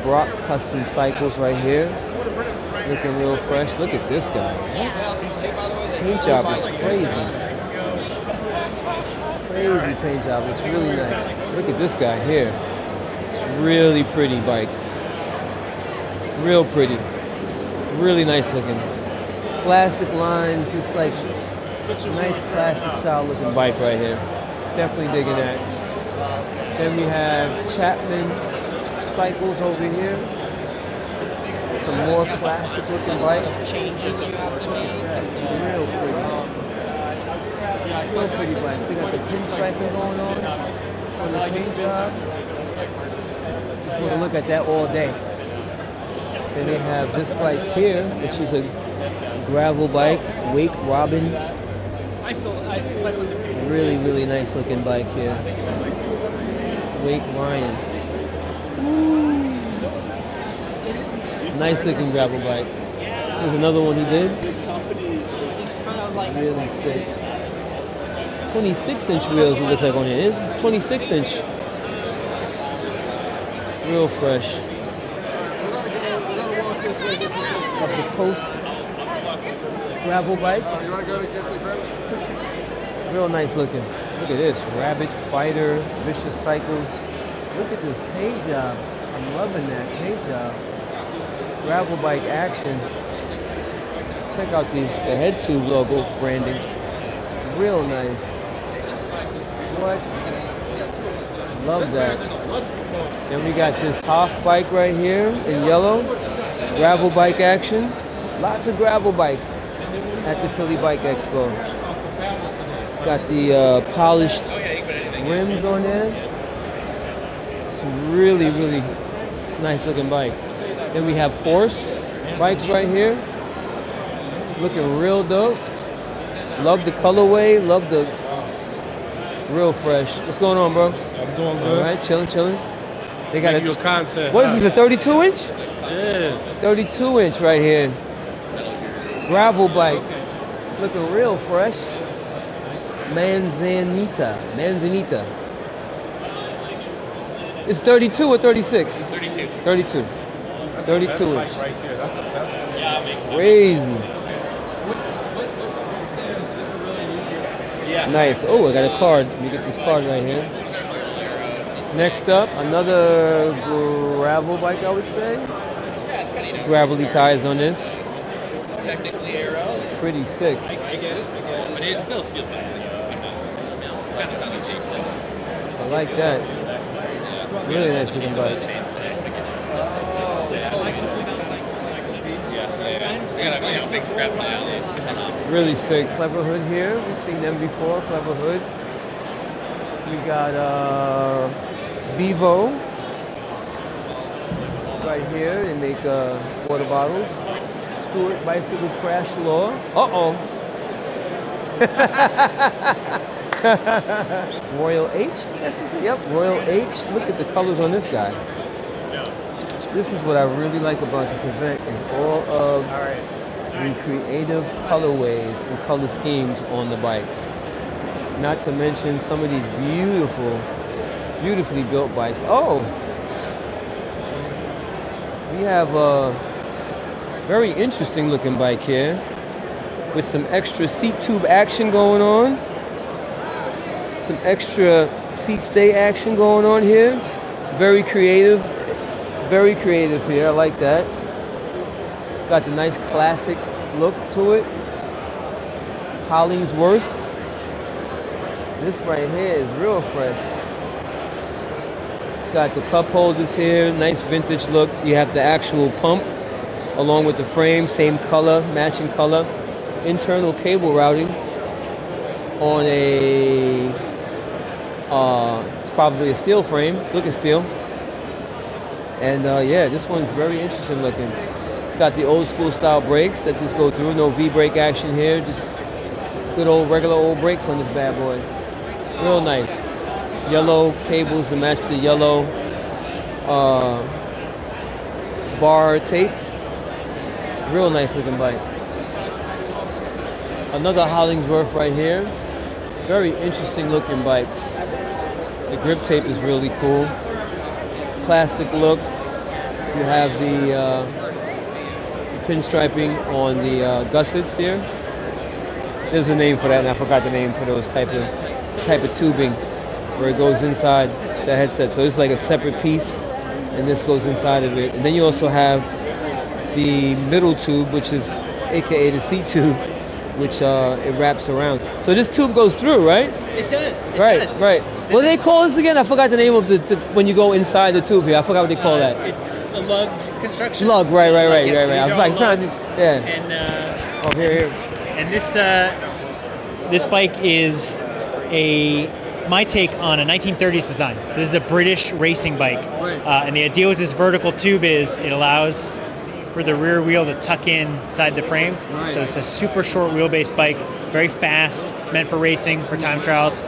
Brock Custom Cycles right here. Looking real fresh. Look at this guy. What? Paint job is crazy. Crazy paint job. It's really nice. Look at this guy here. It's really pretty bike. Real pretty. Really nice looking. Classic lines. It's like nice classic style looking bike right here. Definitely digging that. Then we have Chapman Cycles over here. Some more classic looking bikes. Real pretty. Real pretty bikes. They got the pinstriping going on the paint job. Just want to look at that all day. Then they have this bike here, which is a gravel bike, Wake Robin. Really, really nice looking bike here. Wake Ryan. Nice looking gravel bike. There's another one he did. Really sick. 26-inch wheels it looks like on it. This is 26-inch. Real fresh. Up the Coast gravel bike. Real nice looking. Look at this. Rabbit Fighter, Vicious Cycles. Look at this paint job. I'm loving that paint job. Gravel bike action. Check out the head tube logo branding. Real nice. What? Love that. Then we got this Huff bike right here in yellow. Gravel bike action. Lots of gravel bikes at the Philly Bike Expo. Got the polished rims on there. It's really, really nice looking bike. Then we have horse bikes right here. Looking real dope. Love the colorway. Love the real fresh. What's going on, bro? I'm doing good. All right, chilling. They got your content. What is this, a 32-inch? Yeah. 32-inch right here. Gravel bike. Looking real fresh. Manzanita. It's 32 or 36? 32. 32. 32 inch. Right there. That's Crazy. Yeah. Nice. Oh, I got a card. Let me get this card right here. Next up, another gravel bike, I would say. gravelly tires on this. Technically aero. Pretty sick. I get it. But it's still steel bike. Kind of tongue in cheek. I like that. Really nice looking bike. Big scrap pile. Really sick. Clever hood here. We've seen them before. Clever hood. We got Bevo right here. They make water bottles. Stewart Bicycle Crash Law. Uh-oh. Royal H, yes, is it? Yep, Royal H. Look at the colors on this guy. This is what I really like about this event is all of the creative colorways and color schemes on the bikes. Not to mention some of these beautifully built bikes. Oh, we have a very interesting looking bike here with some extra seat tube action going on. Some extra seat stay action going on here. Very creative here. I like that. Got the nice classic look to it. Hollingsworth. This right here is real fresh. It's got the cup holders here. Nice vintage look. You have the actual pump along with the frame. Same color, matching color. Internal cable routing on a it's probably a steel frame. It's looking steel. And yeah, this one's very interesting looking. It's got the old school style brakes that just go through. No V-brake action here. Just good old regular old brakes on this bad boy. Real nice. Yellow cables to match the yellow bar tape. Real nice looking bike. Another Hollingsworth right here. Very interesting looking bikes. The grip tape is really cool. Classic look. You have the pinstriping on the gussets here. There's a name for that, and I forgot the name for those type of tubing where it goes inside the headset. So it's like a separate piece, and this goes inside of it. And then you also have the middle tube, which is AKA the seat tube, which it wraps around. So this tube goes through, right? It does. Right. What do they call this again? I forgot the name of the when you go inside the tube here. I forgot what they call that. It's a lugged construction. Lug, right. I was like trying to, yeah. And oh, here. And this bike is my take on a 1930s design. So this is a British racing bike. Right. And the idea with this vertical tube is it allows for the rear wheel to tuck inside the frame. Right. So it's a super short wheelbase bike, very fast, meant for racing, for time trials,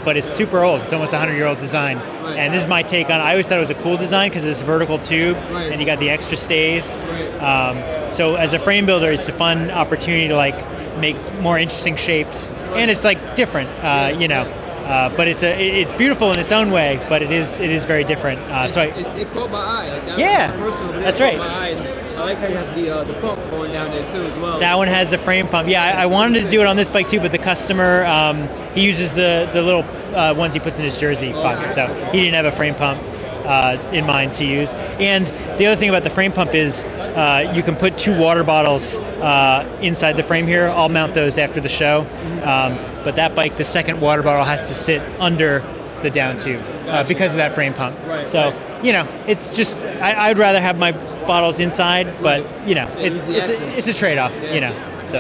but it's super old. It's almost a 100-year-old design. Right. And this is my take on it. I always thought it was a cool design because it's a vertical tube, Right. and you got the extra stays. Right. So as a frame builder, it's a fun opportunity to like make more interesting shapes, and it's like different, but it's beautiful in its own way, but it is very different. It caught my eye. Like, that's right. Caught my eye, and I like how you have the pump going down there too as well. That one has the frame pump. Yeah, I wanted to do it on this bike too, but the customer he uses the little ones he puts in his jersey pocket, so he didn't have a frame pump in mind to use. And the other thing about the frame pump is you can put 2 water bottles inside the frame here. I'll mount those after the show. But that bike, the second water bottle has to sit under the down tube because of that frame pump. Right, so, it's just, I'd rather have my bottles inside, but, it's a trade-off,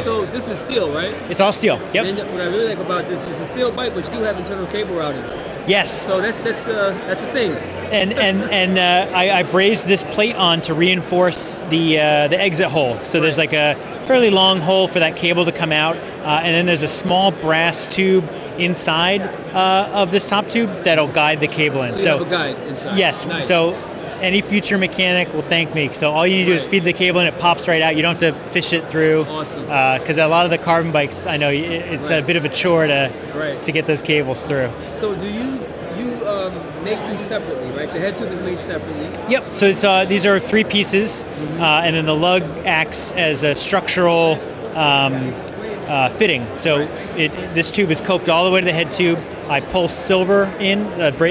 So this is steel, right? It's all steel, yep. And what I really like about this is a steel bike, but you do have internal cable routing. Yes. So that's a thing. And I brazed this plate on to reinforce the exit hole. So there's like a fairly long hole for that cable to come out, and then there's a small brass tube inside of this top tube that'll guide the cable in. So you have a guide inside. Yes. Nice. So any future mechanic will thank me. So all you need to do is feed the cable and it pops right out. You don't have to fish it through. Awesome. Because a lot of the carbon bikes, I know it's a bit of a chore to get those cables through. So do you make these separately, right? The head tube is made separately. Yep. So it's, these are 3 pieces, and then the lug acts as a structural fitting. So this tube is coped all the way to the head tube. I pull silver in,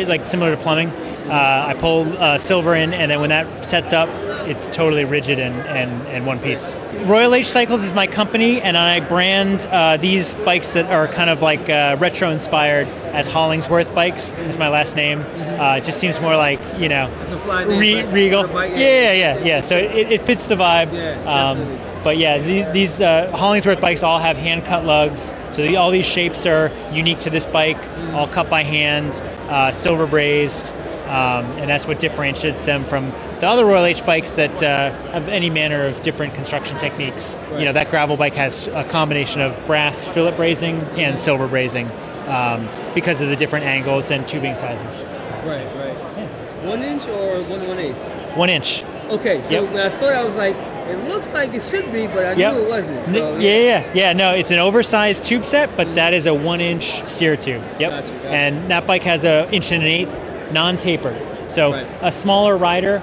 like similar to plumbing, I pull silver in, and then when that sets up, it's totally rigid and one piece. Royal H Cycles is my company, and I brand these bikes that are kind of like retro-inspired as Hollingsworth bikes. That's my last name. It just seems more like, you know, It's a fly name, regal. but- bike, Yeah. So it fits the vibe. Yeah, But yeah, these Hollingsworth bikes all have hand-cut lugs. So all these shapes are unique to this bike, all cut by hand, silver brazed. And that's what differentiates them from the other Royal H bikes that have any manner of different construction techniques. Right. You know, that gravel bike has a combination of brass fillet brazing and silver brazing because of the different angles and tubing sizes. Right. 1 inch or 1/8? 1 inch. Okay, so Yep. when I saw that, I was like, it looks like it should be, but I Yep. knew it wasn't. So, Yeah. No, it's an oversized tube set, but that is a 1 inch steer tube. Yep. Gotcha. And that bike has a 1.1 inch non-tapered. So Right. a smaller rider,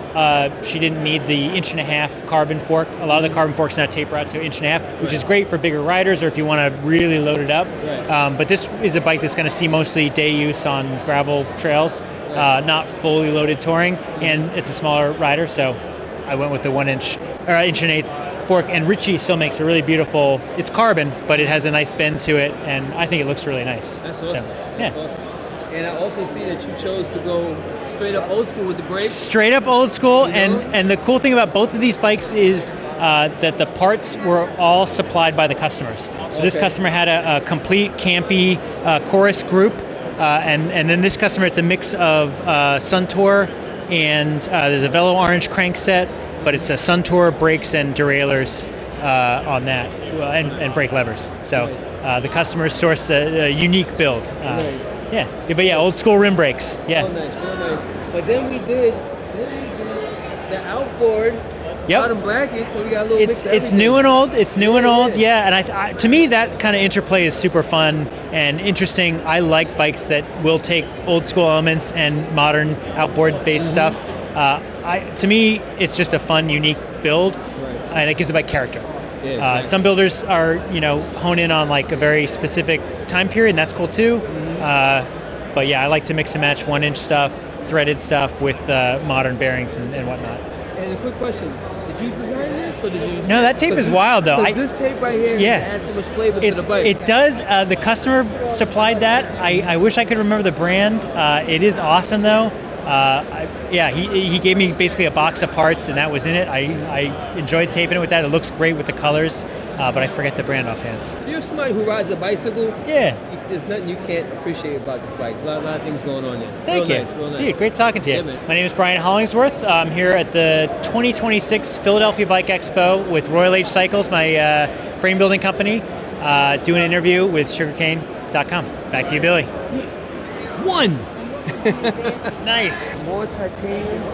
she didn't need the 1.5 inch carbon fork. A lot of the carbon forks now taper out to 1.5 inch, which is great for bigger riders or if you want to really load it up. Right. But this is a bike that's going to see mostly day use on gravel trails, not fully loaded touring, and it's a smaller rider, so I went with the 1 inch or 1.1 inch fork. And Ritchie still makes a really beautiful. It's carbon, but it has a nice bend to it, and I think it looks really nice. That's So, awesome. That's awesome. And I also see that you chose to go straight up old school with the brakes. Straight up old school, and the cool thing about both of these bikes is that the parts were all supplied by the customers. So this Okay. customer had a complete campy chorus group, and then this customer, it's a mix of Suntour and there's a Velo Orange crank set, but it's a Suntour brakes and derailleurs on that, and brake levers. So the customers source a unique build. Yeah, but yeah, old school rim brakes. Yeah. Real nice. But then we did the outboard bottom bracket, so we got a little mix of It's everything. new and old. It's new and old. Yeah, and I to me that kind of interplay is super fun and interesting. I like bikes that will take old school elements and modern outboard based stuff. To me, it's just a fun, unique build, and it gives the bike character. Yeah, exactly. Some builders are, hone in on like a very specific time period, and that's cool too. But yeah, I like to mix and match 1 inch stuff, threaded stuff with modern bearings and whatnot. And a quick question: did you design this, or did you? No, that tape is wild though. This tape right here adds so much flavor to the bike. It does. The customer supplied that. I wish I could remember the brand. It is awesome though. He gave me basically a box of parts, and that was in it. I enjoyed taping it with that. It looks great with the colors, but I forget the brand offhand. If you're somebody who rides a bicycle, Yeah. there's nothing you can't appreciate about this bike. There's a lot of things going on there. Thank you. Real nice. Dude, great talking to you. Yeah, man. My name is Brian Hollingsworth. I'm here at the 2026 Philadelphia Bike Expo with Royal H Cycles, my frame building company, doing an interview with sugarcane.com. Back to you, Billy. One. Nice. More titaniums,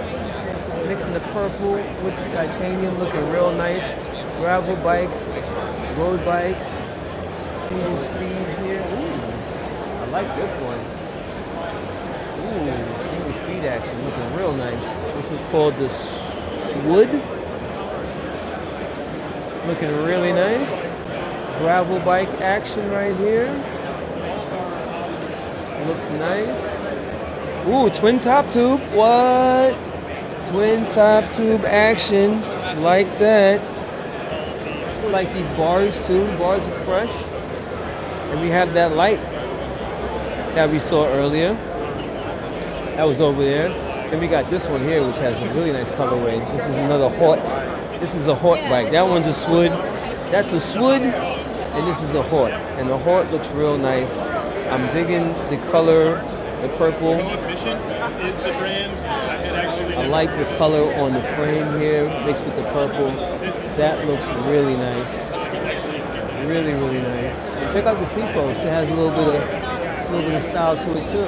mixing the purple with the titanium, looking real nice. Gravel bikes, road bikes, single speed here. Ooh, I like this one. Ooh, single speed action, looking real nice. This is called the Swood. Looking really nice. Gravel bike action right here. Looks nice. Ooh, twin top tube. What? Twin top tube action. Like that. Like these bars too. Bars are fresh. And we have that light that we saw earlier. That was over there. Then we got this one here, which has a really nice colorway. This is another Hort. This is a Hort bike. That one's a Swood. That's a Swood. And this is a Hort. And the Hort looks real nice. I'm digging the color, the purple. I like the color on the frame here, mixed with the purple. That looks really nice. Really, really nice. And check out the seat post. It has a little bit of style to it too.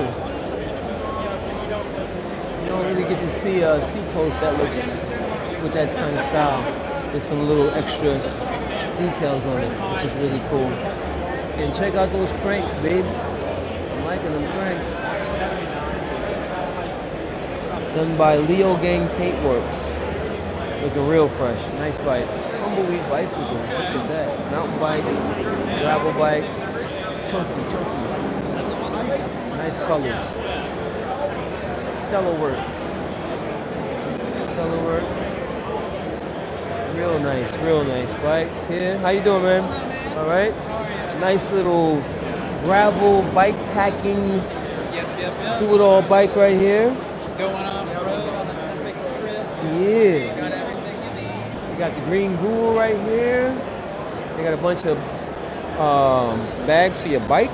You don't really get to see a seat post that looks with that kind of style. There's some little extra details on it, which is really cool. And check out those cranks, babe. I'm liking them cranks. Done by Leo Gang Paintworks. Looking real fresh. Nice bike. Tumbleweed bicycle. Look at that. Mountain bike, gravel bike. Chunky. That's awesome. Nice colors. Stellar Works. Real nice bikes here. How you doing, man? All right. Nice little gravel bike packing, do it all bike right here. Going off road on an epic trip. Yeah. Got everything you need. You got the green ghoul right here. They got a bunch of bags for your bike.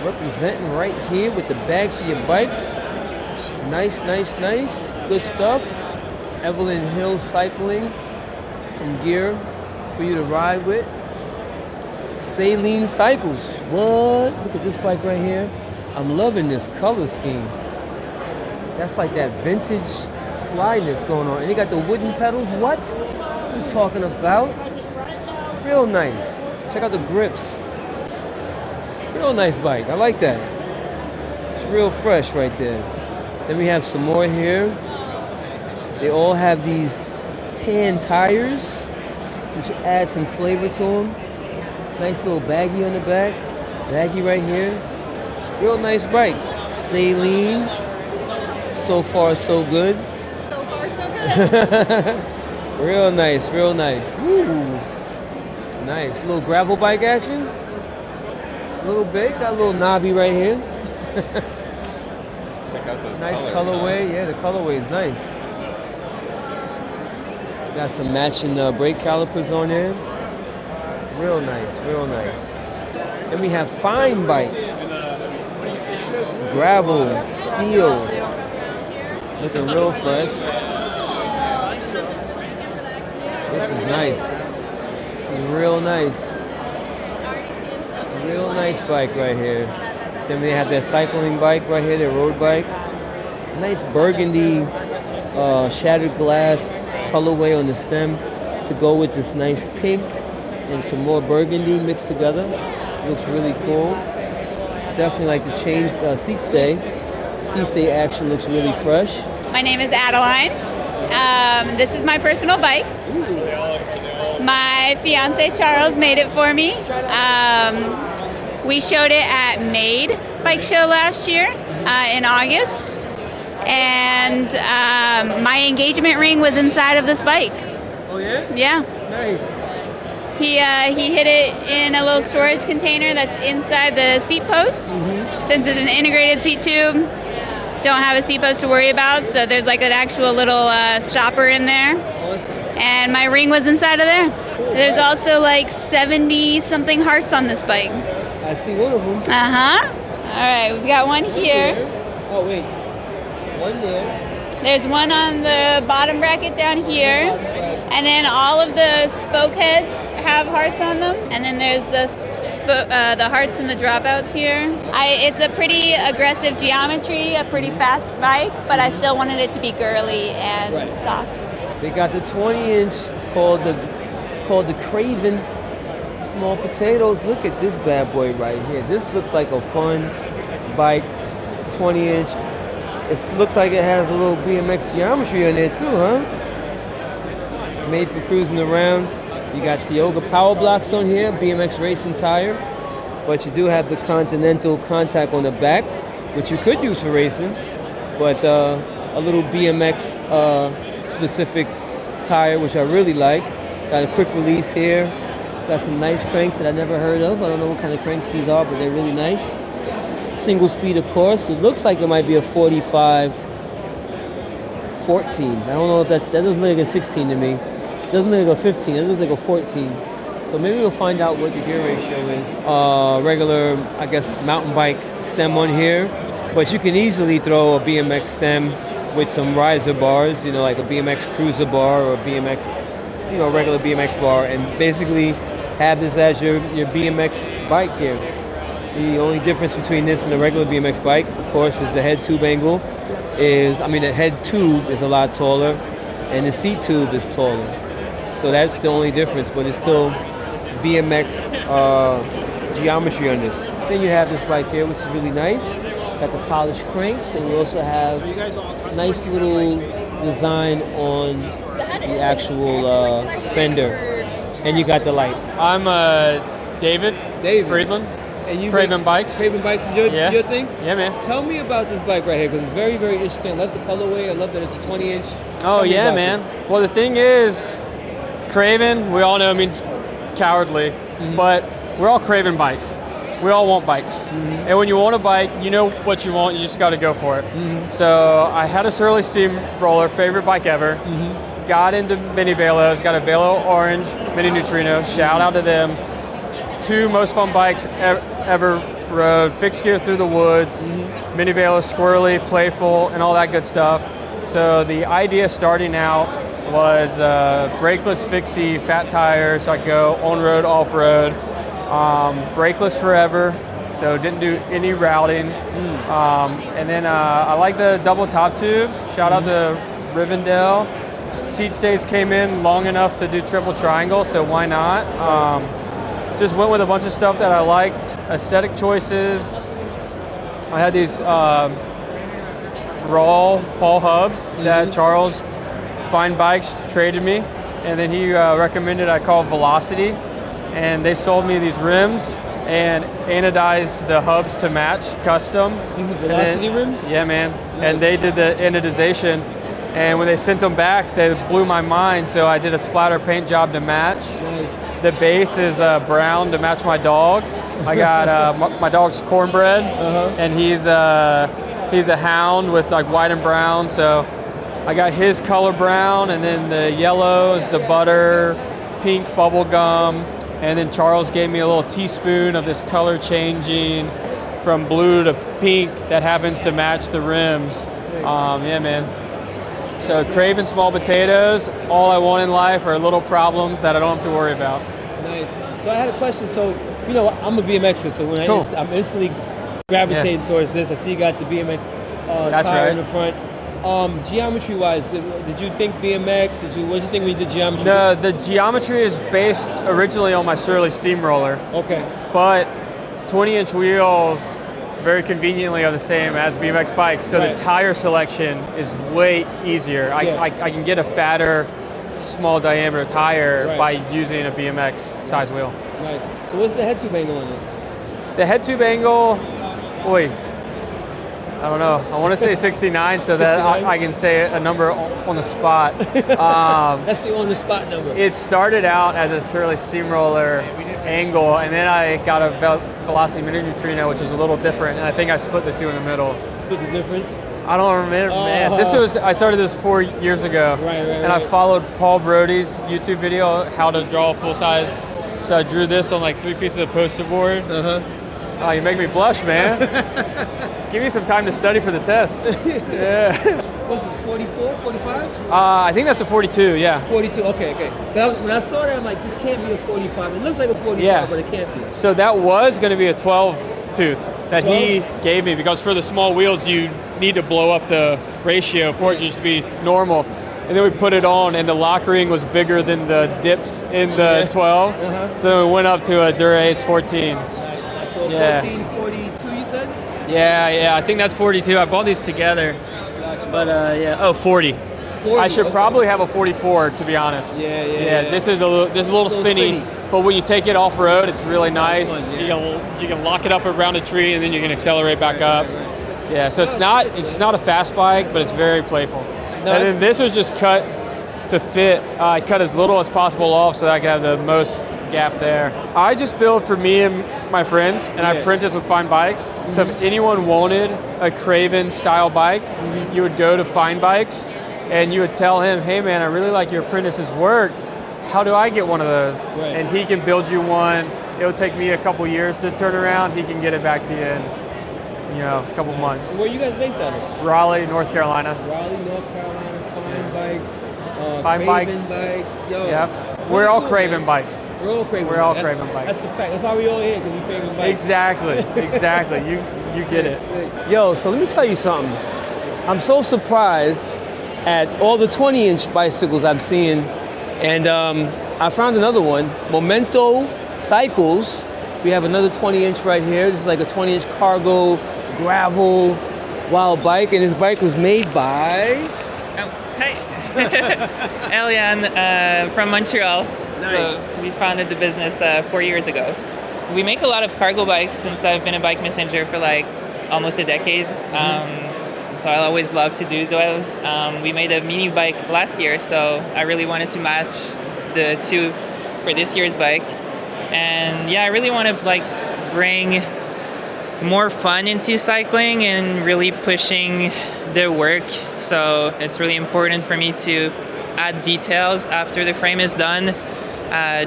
Representing right here with the bags for your bikes. Nice. Good stuff. Evelyn Hill Cycling. Some gear for you to ride with. Saline Cycles. What? Look at this bike right here. I'm loving this color scheme. That's like that vintage flyness going on. And they got the wooden pedals. What? That's what I'm talking about. Real nice. Check out the grips. Real nice bike. I like that. It's real fresh right there. Then we have some more here. They all have these tan tires, which add some flavor to them. Nice little baggie on the back. Baggie right here. Real nice bike. Saline. So far, so good. So far, so good. Real nice. Ooh. Nice. Little gravel bike action. A little bit. Got a little knobby right here. Check out those Nice colors, colorway. Yeah, the colorway is nice. Got some matching brake calipers on there. Real nice. Then we have fine bikes. Gravel, steel. Looking real fresh. This is nice. Real nice. Real nice bike right here. Then we have their cycling bike right here, their road bike. Nice burgundy shattered glass colorway on the stem to go with this nice pink and some more burgundy mixed together. Looks really cool. Definitely like to change the seat stay. Seat stay action looks really fresh. My name is Adeline. This is my personal bike. My fiance Charles made it for me. We showed it at Made Bike Show last year in August. And my engagement ring was inside of this bike. Oh yeah? Yeah. Nice. He hid it in a little storage container that's inside the seat post. Since it's an integrated seat tube, don't have a seat post to worry about, so there's like an actual little stopper in there. Awesome. And my ring was inside of there. There's also like 70 something hearts on this bike. I see one of them. All right, we've got one here. Oh wait, one there. There's one on the bottom bracket down here, and then all of the spoke heads have hearts on them, and then there's the hearts and the dropouts here. It's a pretty aggressive geometry, a pretty fast bike, but I still wanted it to be girly and soft. They got the 20-inch. It's called the Craven Small Potatoes. Look at this bad boy right here. This looks like a fun bike, 20-inch. It looks like it has a little BMX geometry on there too, huh? Made for cruising around. You got Tioga power blocks on here, BMX racing tire. But you do have the Continental contact on the back, which you could use for racing. But a little BMX specific tire, which I really like. Got a quick release here. Got some nice cranks that I never heard of. I don't know what kind of cranks these are, but they're really nice. Single speed, of course. It looks like it might be a 45 14. I don't know if that doesn't look like a 16 to me. It doesn't look like a 15. It looks like a 14. So maybe we'll find out what the gear ratio is. Regular, I guess, mountain bike stem on here. But you can easily throw a BMX stem with some riser bars, like a BMX cruiser bar or a BMX, regular BMX bar, and basically have this as your BMX bike here. The only difference between this and a regular BMX bike, of course, is the head tube angle. The head tube is a lot taller, and the seat tube is taller. So that's the only difference, but it's still BMX geometry on this. Then you have this bike here, which is really nice. Got the polished cranks, and you also have nice little design on the actual fender. And you got the light. I'm David Friedland. And you Craven make- Bikes. Craven Bikes is your thing? Yeah, man. Tell me about this bike right here because it's very, very interesting. I love the colorway. I love that it's a 20-inch. Oh yeah, man. Well, the thing is, Craven, we all know means cowardly, but we're all Craven bikes. We all want bikes. And when you want a bike, you know what you want, you just got to go for it. So I had a Surly Steamroller, favorite bike ever. Got into mini Velos, got a Velo Orange mini Neutrino. Shout out to them. 2 most fun bikes ever rode. Fixed gear through the woods. Mini Velo, squirrely, playful, and all that good stuff. So the idea starting out was brakeless fixie, fat tires, so I could go on-road, off-road. Brakeless forever, so didn't do any routing. And then I like the double top tube. Shout out to Rivendell. Seat stays came in long enough to do triple triangle, so why not? Just went with a bunch of stuff that I liked. Aesthetic choices. I had these raw Paul hubs that Charles Fine Bikes traded me, and then he recommended I call Velocity. And they sold me these rims and anodized the hubs to match custom. These are Velocity rims? Yeah, man. And they did the anodization. And when they sent them back, they blew my mind. So I did a splatter paint job to match. The base is brown to match my dog. I got my dog's cornbread, and he's a hound with like white and brown. So I got his color brown, and then the yellows, the butter, pink bubble gum. And then Charles gave me a little teaspoon of this color changing from blue to pink that happens to match the rims. Yeah, man. So Craven small potatoes. All I want in life are little problems that I don't have to worry about. Nice. So I had a question. So, you know, I'm a BMXer, so when I'm instantly gravitating towards this. I see you got the BMX tire in the front. Geometry-wise, did you think BMX? What did you think when you did geometry? No, the geometry is based originally on my Surly Steamroller. Okay. But 20-inch wheels very conveniently are the same as BMX bikes, so the tire selection is way easier. I can get a fatter, small diameter tire by using a BMX size wheel. Right. So what's the head tube angle on this? The head tube angle, I don't know. I want to say 69 so that I can say a number on the spot. That's the on-the-spot number. It started out as a Surly Steamroller angle, and then I got a Velocity Mini Neutrino, which was a little different, and I think I split the two in the middle. Split the difference? I don't remember, man. I started this 4 years ago, and I followed Paul Brody's YouTube video, how to draw full size. So I drew this on like 3 pieces of poster board. Oh, you make me blush, man. Give me some time to study for the test. Yeah. What's this, 44, 45? I think that's a 42, yeah. 42, okay. When I saw that, I'm like, this can't be a 45. It looks like a 45, but it can't be. So that was going to be a 12 tooth that 12? He gave me, because for the small wheels, you need to blow up the ratio for it just to be normal. And then we put it on, and the lock ring was bigger than the dips in the 12. So it went up to a Dura-Ace 14. So 14, 42, you said? Yeah, I think that's 42. I bought these together. Gotcha. But 40. I should probably have a 44, to be honest. Yeah. This is a little spinny, but when you take it off road, it's really nice. Fun, yeah. You can lock it up around a tree, and then you can accelerate back up. Right. Yeah, so it's not a fast bike, but it's very playful. And then this was just cut to fit. I cut as little as possible off so that I could have the most gap there. I just build for me and my friends, and I print this with Fine Bikes. So if anyone wanted a Craven style bike, you would go to Fine Bikes and you would tell him, hey man, I really like your apprentice's work. How do I get one of those? Right. And he can build you one. It would take me a couple years to turn around. He can get it back to you in a couple months. Where are you guys based out of? Raleigh, North Carolina. Raleigh, North Carolina, Fine Bikes. Fine Bikes. Yo. Yep. We're all Craven Bikes. We're all Craven Bikes. That's a fact. That's why we all here, because we Craven Bikes. Exactly. You get it. Yo, so let me tell you something. I'm so surprised at all the 20-inch bicycles I'm seeing, and I found another one, Momento Cycles. We have another 20-inch right here. This is like a 20-inch cargo gravel wild bike, and this bike was made by... Hi. Galien from Montreal. Nice. So we founded the business 4 years ago. we make a lot of cargo bikes since I've been a bike messenger for like almost a decade. So I always love to do those. We made a mini bike last year, so I really wanted to match the two for this year's bike. And yeah, I really want to like bring more fun into cycling and really pushing the work. So it's really important for me to add details after the frame is done,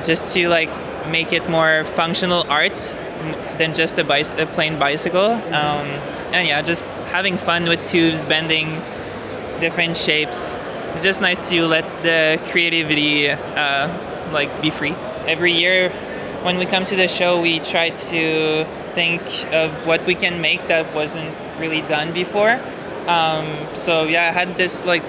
just to like make it more functional art than just a plain bicycle. And yeah, just having fun with tubes, bending different shapes. It's just nice to let the creativity like be free. Every year when we come to the show, we try to think of what we can make that wasn't really done before. So yeah, I had this like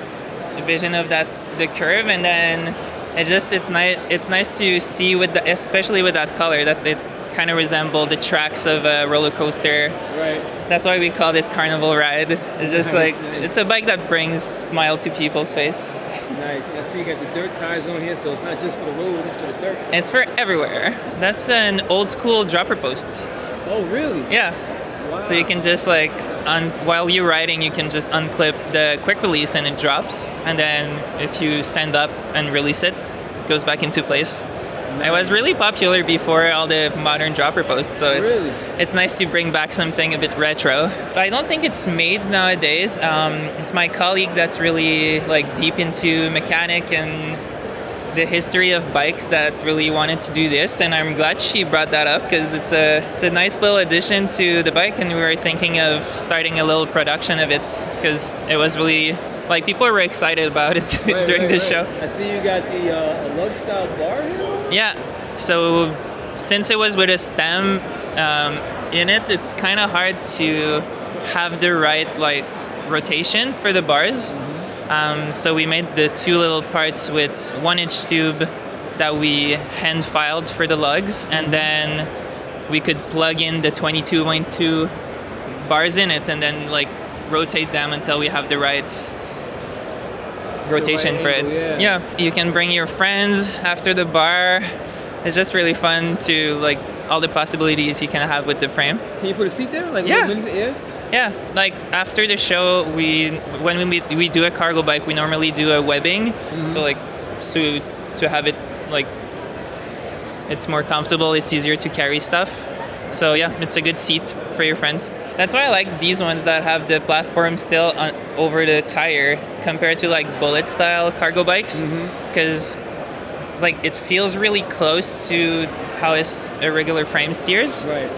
vision of the curve, and then it's nice to see especially with that color that it kind of resembled the tracks of a roller coaster. Right. That's why we called it Carnival Ride. It's just like it's a bike that brings smile to people's face. Nice. I see you got the dirt tires on here, so it's not just for the road, it's for the dirt. It's for everywhere. That's an old school dropper post. Oh, really? Yeah. Wow. So you can just like, while you're riding, you can just unclip the quick release and it drops. And then if you stand up and release it, it goes back into place. It was really popular before all the modern dropper posts, so it's nice to bring back something a bit retro. I don't think it's made nowadays. It's my colleague that's really like deep into mechanic and the history of bikes that really wanted to do this, and I'm glad she brought that up because it's a nice little addition to the bike, and we were thinking of starting a little production of it because it was really like people were excited about it during the show. I see you got the lug style bar here. Yeah, so since it was with a stem in it, it's kind of hard to have the right like rotation for the bars. So we made the two little parts with 1-inch tube that we hand filed for the lugs, and then we could plug in the 22.2 bars in it and then like rotate them until we have the right rotation for it. Yeah, you can bring your friends after the bar. It's just really fun to like all the possibilities you can have with the frame. Can you put a seat there? Like Yeah, like after the show, when we do a cargo bike, we normally do a webbing, so like to have it like it's more comfortable, it's easier to carry stuff. So yeah, it's a good seat for your friends. That's why I like these ones that have the platform still over the tire compared to like bullet style cargo bikes, because like it feels really close to how a regular frame steers. Right.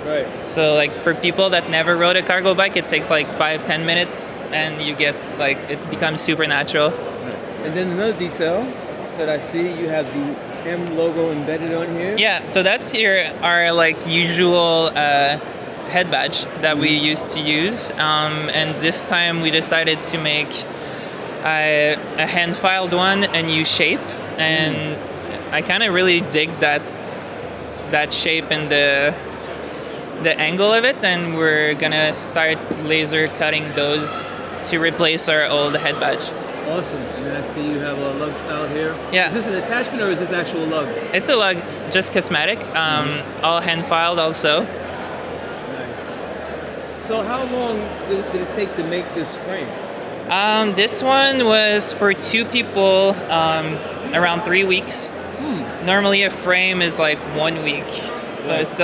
So like for people that never rode a cargo bike, it takes like 5-10 minutes and you get like it becomes super natural. And then another detail that I see, you have the M logo embedded on here. Yeah, so that's our like usual head badge that we used to use, and this time we decided to make a hand filed one, a new shape, and I kind of really dig that shape and the angle of it, and we're gonna start laser cutting those to replace our old head badge. Awesome. And then I see you have a lug style here. Yeah. Is this an attachment or is this actual lug? It's a lug, just cosmetic, all hand filed also. Nice. So how long did it take to make this frame? This one was for 2 people, around 3 weeks. Normally a frame is like 1 week, so it's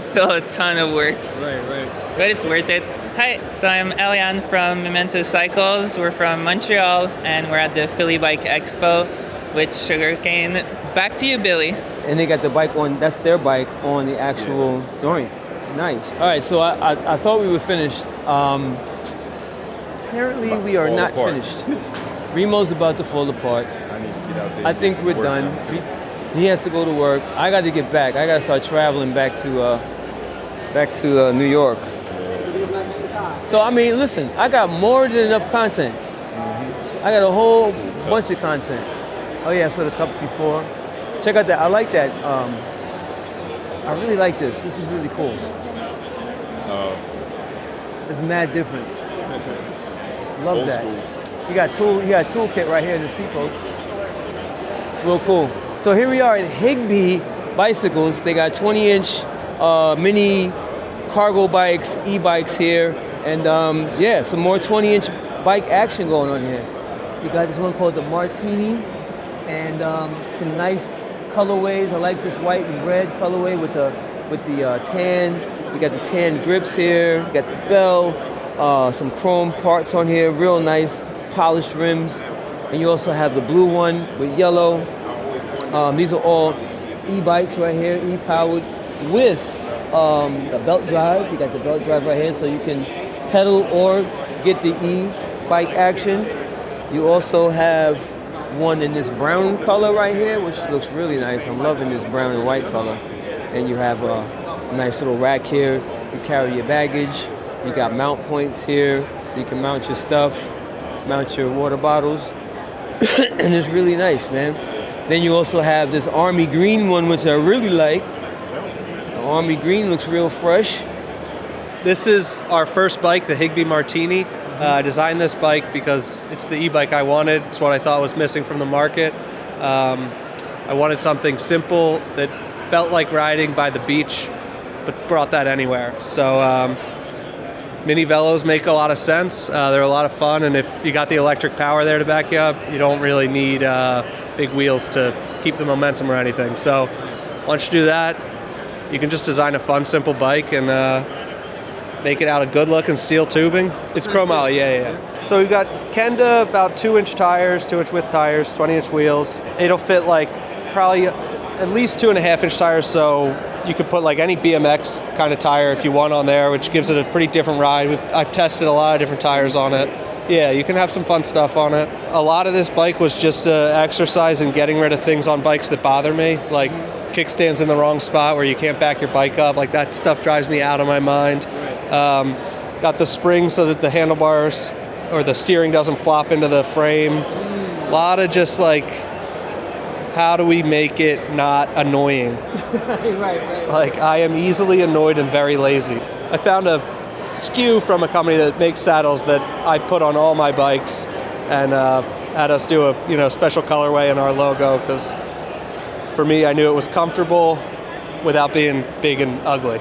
still a ton of work. Right. But it's worth it. Hi, so I'm Galien from Momento Cycles. We're from Montreal, and we're at the Philly Bike Expo with Sugarcane. Back to you, Billy. And they got the bike on, that's their bike on the actual joint. Nice. All right, so I thought we were finished. Apparently we are not finished. Remo's about to fall apart. I need to get out there. I think we're done. He has to go to work. I got to get back. I got to start traveling back to New York. So, I mean, listen, I got more than enough content. I got a whole bunch of content. Oh, yeah, I saw the cups before. Check out that. I like that. I really like this. This is really cool. It's mad different. Love Old that. school. You got toolkit right here in the seat post. Real cool. So here we are at Higbee Bicycles. They got 20-inch mini cargo bikes, e-bikes here, and yeah, some more 20-inch bike action going on here. We got this one called the Martini, and some nice colorways. I like this white and red colorway with the tan. You got the tan grips here. You got the bell, some chrome parts on here, real nice polished rims. And you also have the blue one with yellow. These are all e-bikes right here, e-powered with the belt drive. You got the belt drive right here, so you can pedal or get the e-bike action. You also have one in this brown color right here, which looks really nice. I'm loving this brown and white color. And you have a nice little rack here to carry your baggage. You got mount points here, so you can mount your stuff, mount your water bottles. And it's really nice, man. Then you also have this army green one, which I really like. The army green looks real fresh. This is our first bike, the Higbee Martini. I designed this bike because it's the e-bike I wanted. It's what I thought was missing from the market. I wanted something simple that felt like riding by the beach, but brought that anywhere. So mini velos make a lot of sense. They're a lot of fun, and if you got the electric power there to back you up, you don't really need big wheels to keep the momentum or anything. So once you do that, you can just design a fun, simple bike and make it out of good-looking steel tubing. It's chromoly, yeah. So we've got Kenda, about 2-inch tires, 2-inch width tires, 20-inch wheels. It'll fit like probably at least 2.5-inch tires, so you could put like any BMX kind of tire if you want on there, which gives it a pretty different ride. I've tested a lot of different tires on it. Yeah, you can have some fun stuff on it. A lot of this bike was just exercise in getting rid of things on bikes that bother me, like kickstands in the wrong spot where you can't back your bike up. Like that stuff drives me out of my mind. Got the springs so that the handlebars or the steering doesn't flop into the frame. A lot of just like, how do we make it not annoying? Right. Like, I am easily annoyed and very lazy. I found a skew from a company that makes saddles that I put on all my bikes, and had us do a special colorway in our logo, because for me, I knew it was comfortable without being big and ugly.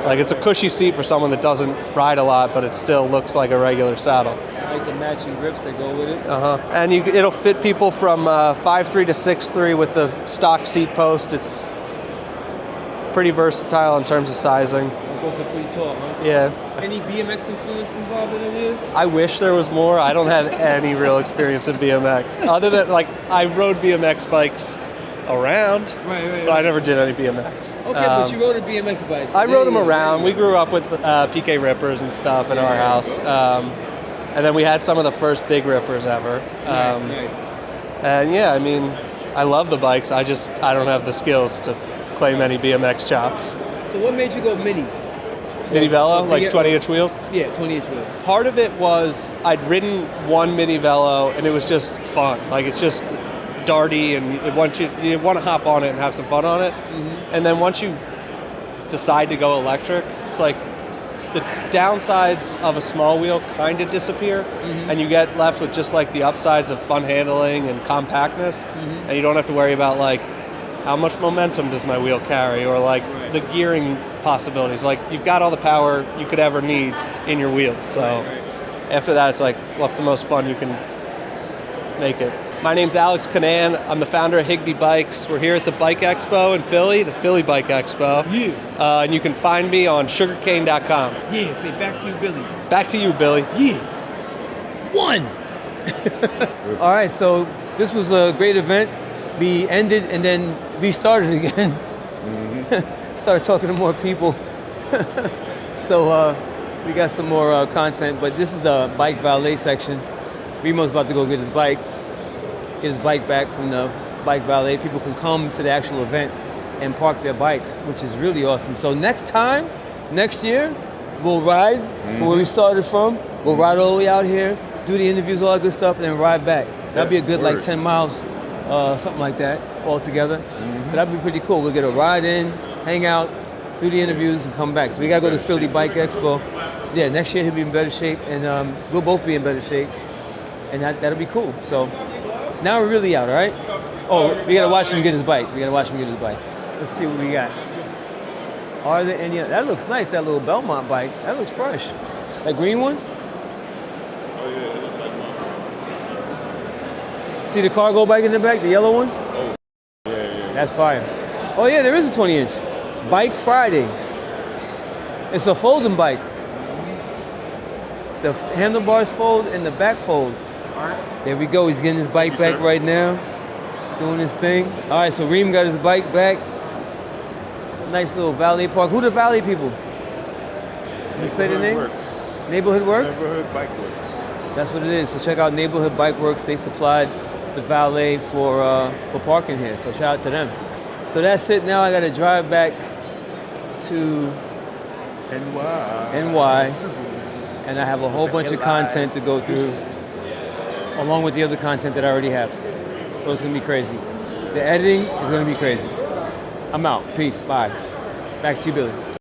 Like, it's a cushy seat for someone that doesn't ride a lot, but it still looks like a regular saddle. I like the matching grips that go with it. And it'll fit people from 5'3" to 6'3" with the stock seat post. It's pretty versatile in terms of sizing. Those are pretty tall, huh? Yeah. Any BMX influence involved in this? I wish there was more. I don't have any real experience in BMX. Other than, like, I rode BMX bikes around, but I never did any BMX. Okay, but you rode a BMX bike. So I rode them around. We grew up with PK Rippers and stuff in our house. And then we had some of the first big rippers ever. Nice. And yeah, I mean, I love the bikes. I don't have the skills to claim any BMX chops. So what made you go mini? Mini Velo, like 20-inch wheels? Yeah, 20-inch wheels. Part of it was I'd ridden one Mini Velo, and it was just fun. Like, it's just darty, and you want to hop on it and have some fun on it. Mm-hmm. And then once you decide to go electric, it's like the downsides of a small wheel kind of disappear, and you get left with just like the upsides of fun handling and compactness, and you don't have to worry about like how much momentum does my wheel carry, or like the gearing possibilities. Like, you've got all the power you could ever need in your wheels. So after that, it's like, what's the most fun you can make it? My name's Alex Canan. I'm the founder of Higbee Bikes. We're here at the Bike Expo in Philly, the Philly Bike Expo. Yeah. And you can find me on sugarcane.com. Yeah, say back to you, Billy. Back to you, Billy. Yeah. One. All right, so this was a great event. We ended and then restarted again. Started talking to more people. So we got some more content, but this is the bike valet section. Remo's about to go get his bike back from the bike valet. People can come to the actual event and park their bikes, which is really awesome. So next year, we'll ride from where we started from. We'll ride all the way out here, do the interviews, all that good stuff, and then ride back. That'd be a good like 10 miles, something like that, all together. So that'd be pretty cool. We'll get a ride in, hang out, do the interviews, and come back. So we gotta go to Philly Bike Expo. Yeah, next year he'll be in better shape, and we'll both be in better shape, and that'll be cool. So now we're really out, all right? Oh, we gotta watch him get his bike. Let's see what we got. Are there any? That looks nice. That little Belmont bike. That looks fresh. That green one. Oh yeah, it looks like one. See the cargo bike in the back, the yellow one. Oh, yeah. That's fire. Oh yeah, there is a 20-inch. Bike Friday. It's a folding bike. The handlebars fold and the back folds. All right. There we go. He's getting his bike back sir. right now. Doing his thing. All right, so Reem got his bike back. Nice little Valet park. Who the Valet people? Does it say the name? Works. Neighborhood Works? Neighborhood Bike Works. That's what it is. So check out Neighborhood Bike Works. They supplied the valet for parking here. So shout out to them. So that's it. Now I got to drive back to NY, and I have a whole bunch of content to go through, along with the other content that I already have. So it's gonna be crazy. The editing is gonna be crazy. I'm out. Peace. Bye. Back to you, Billy.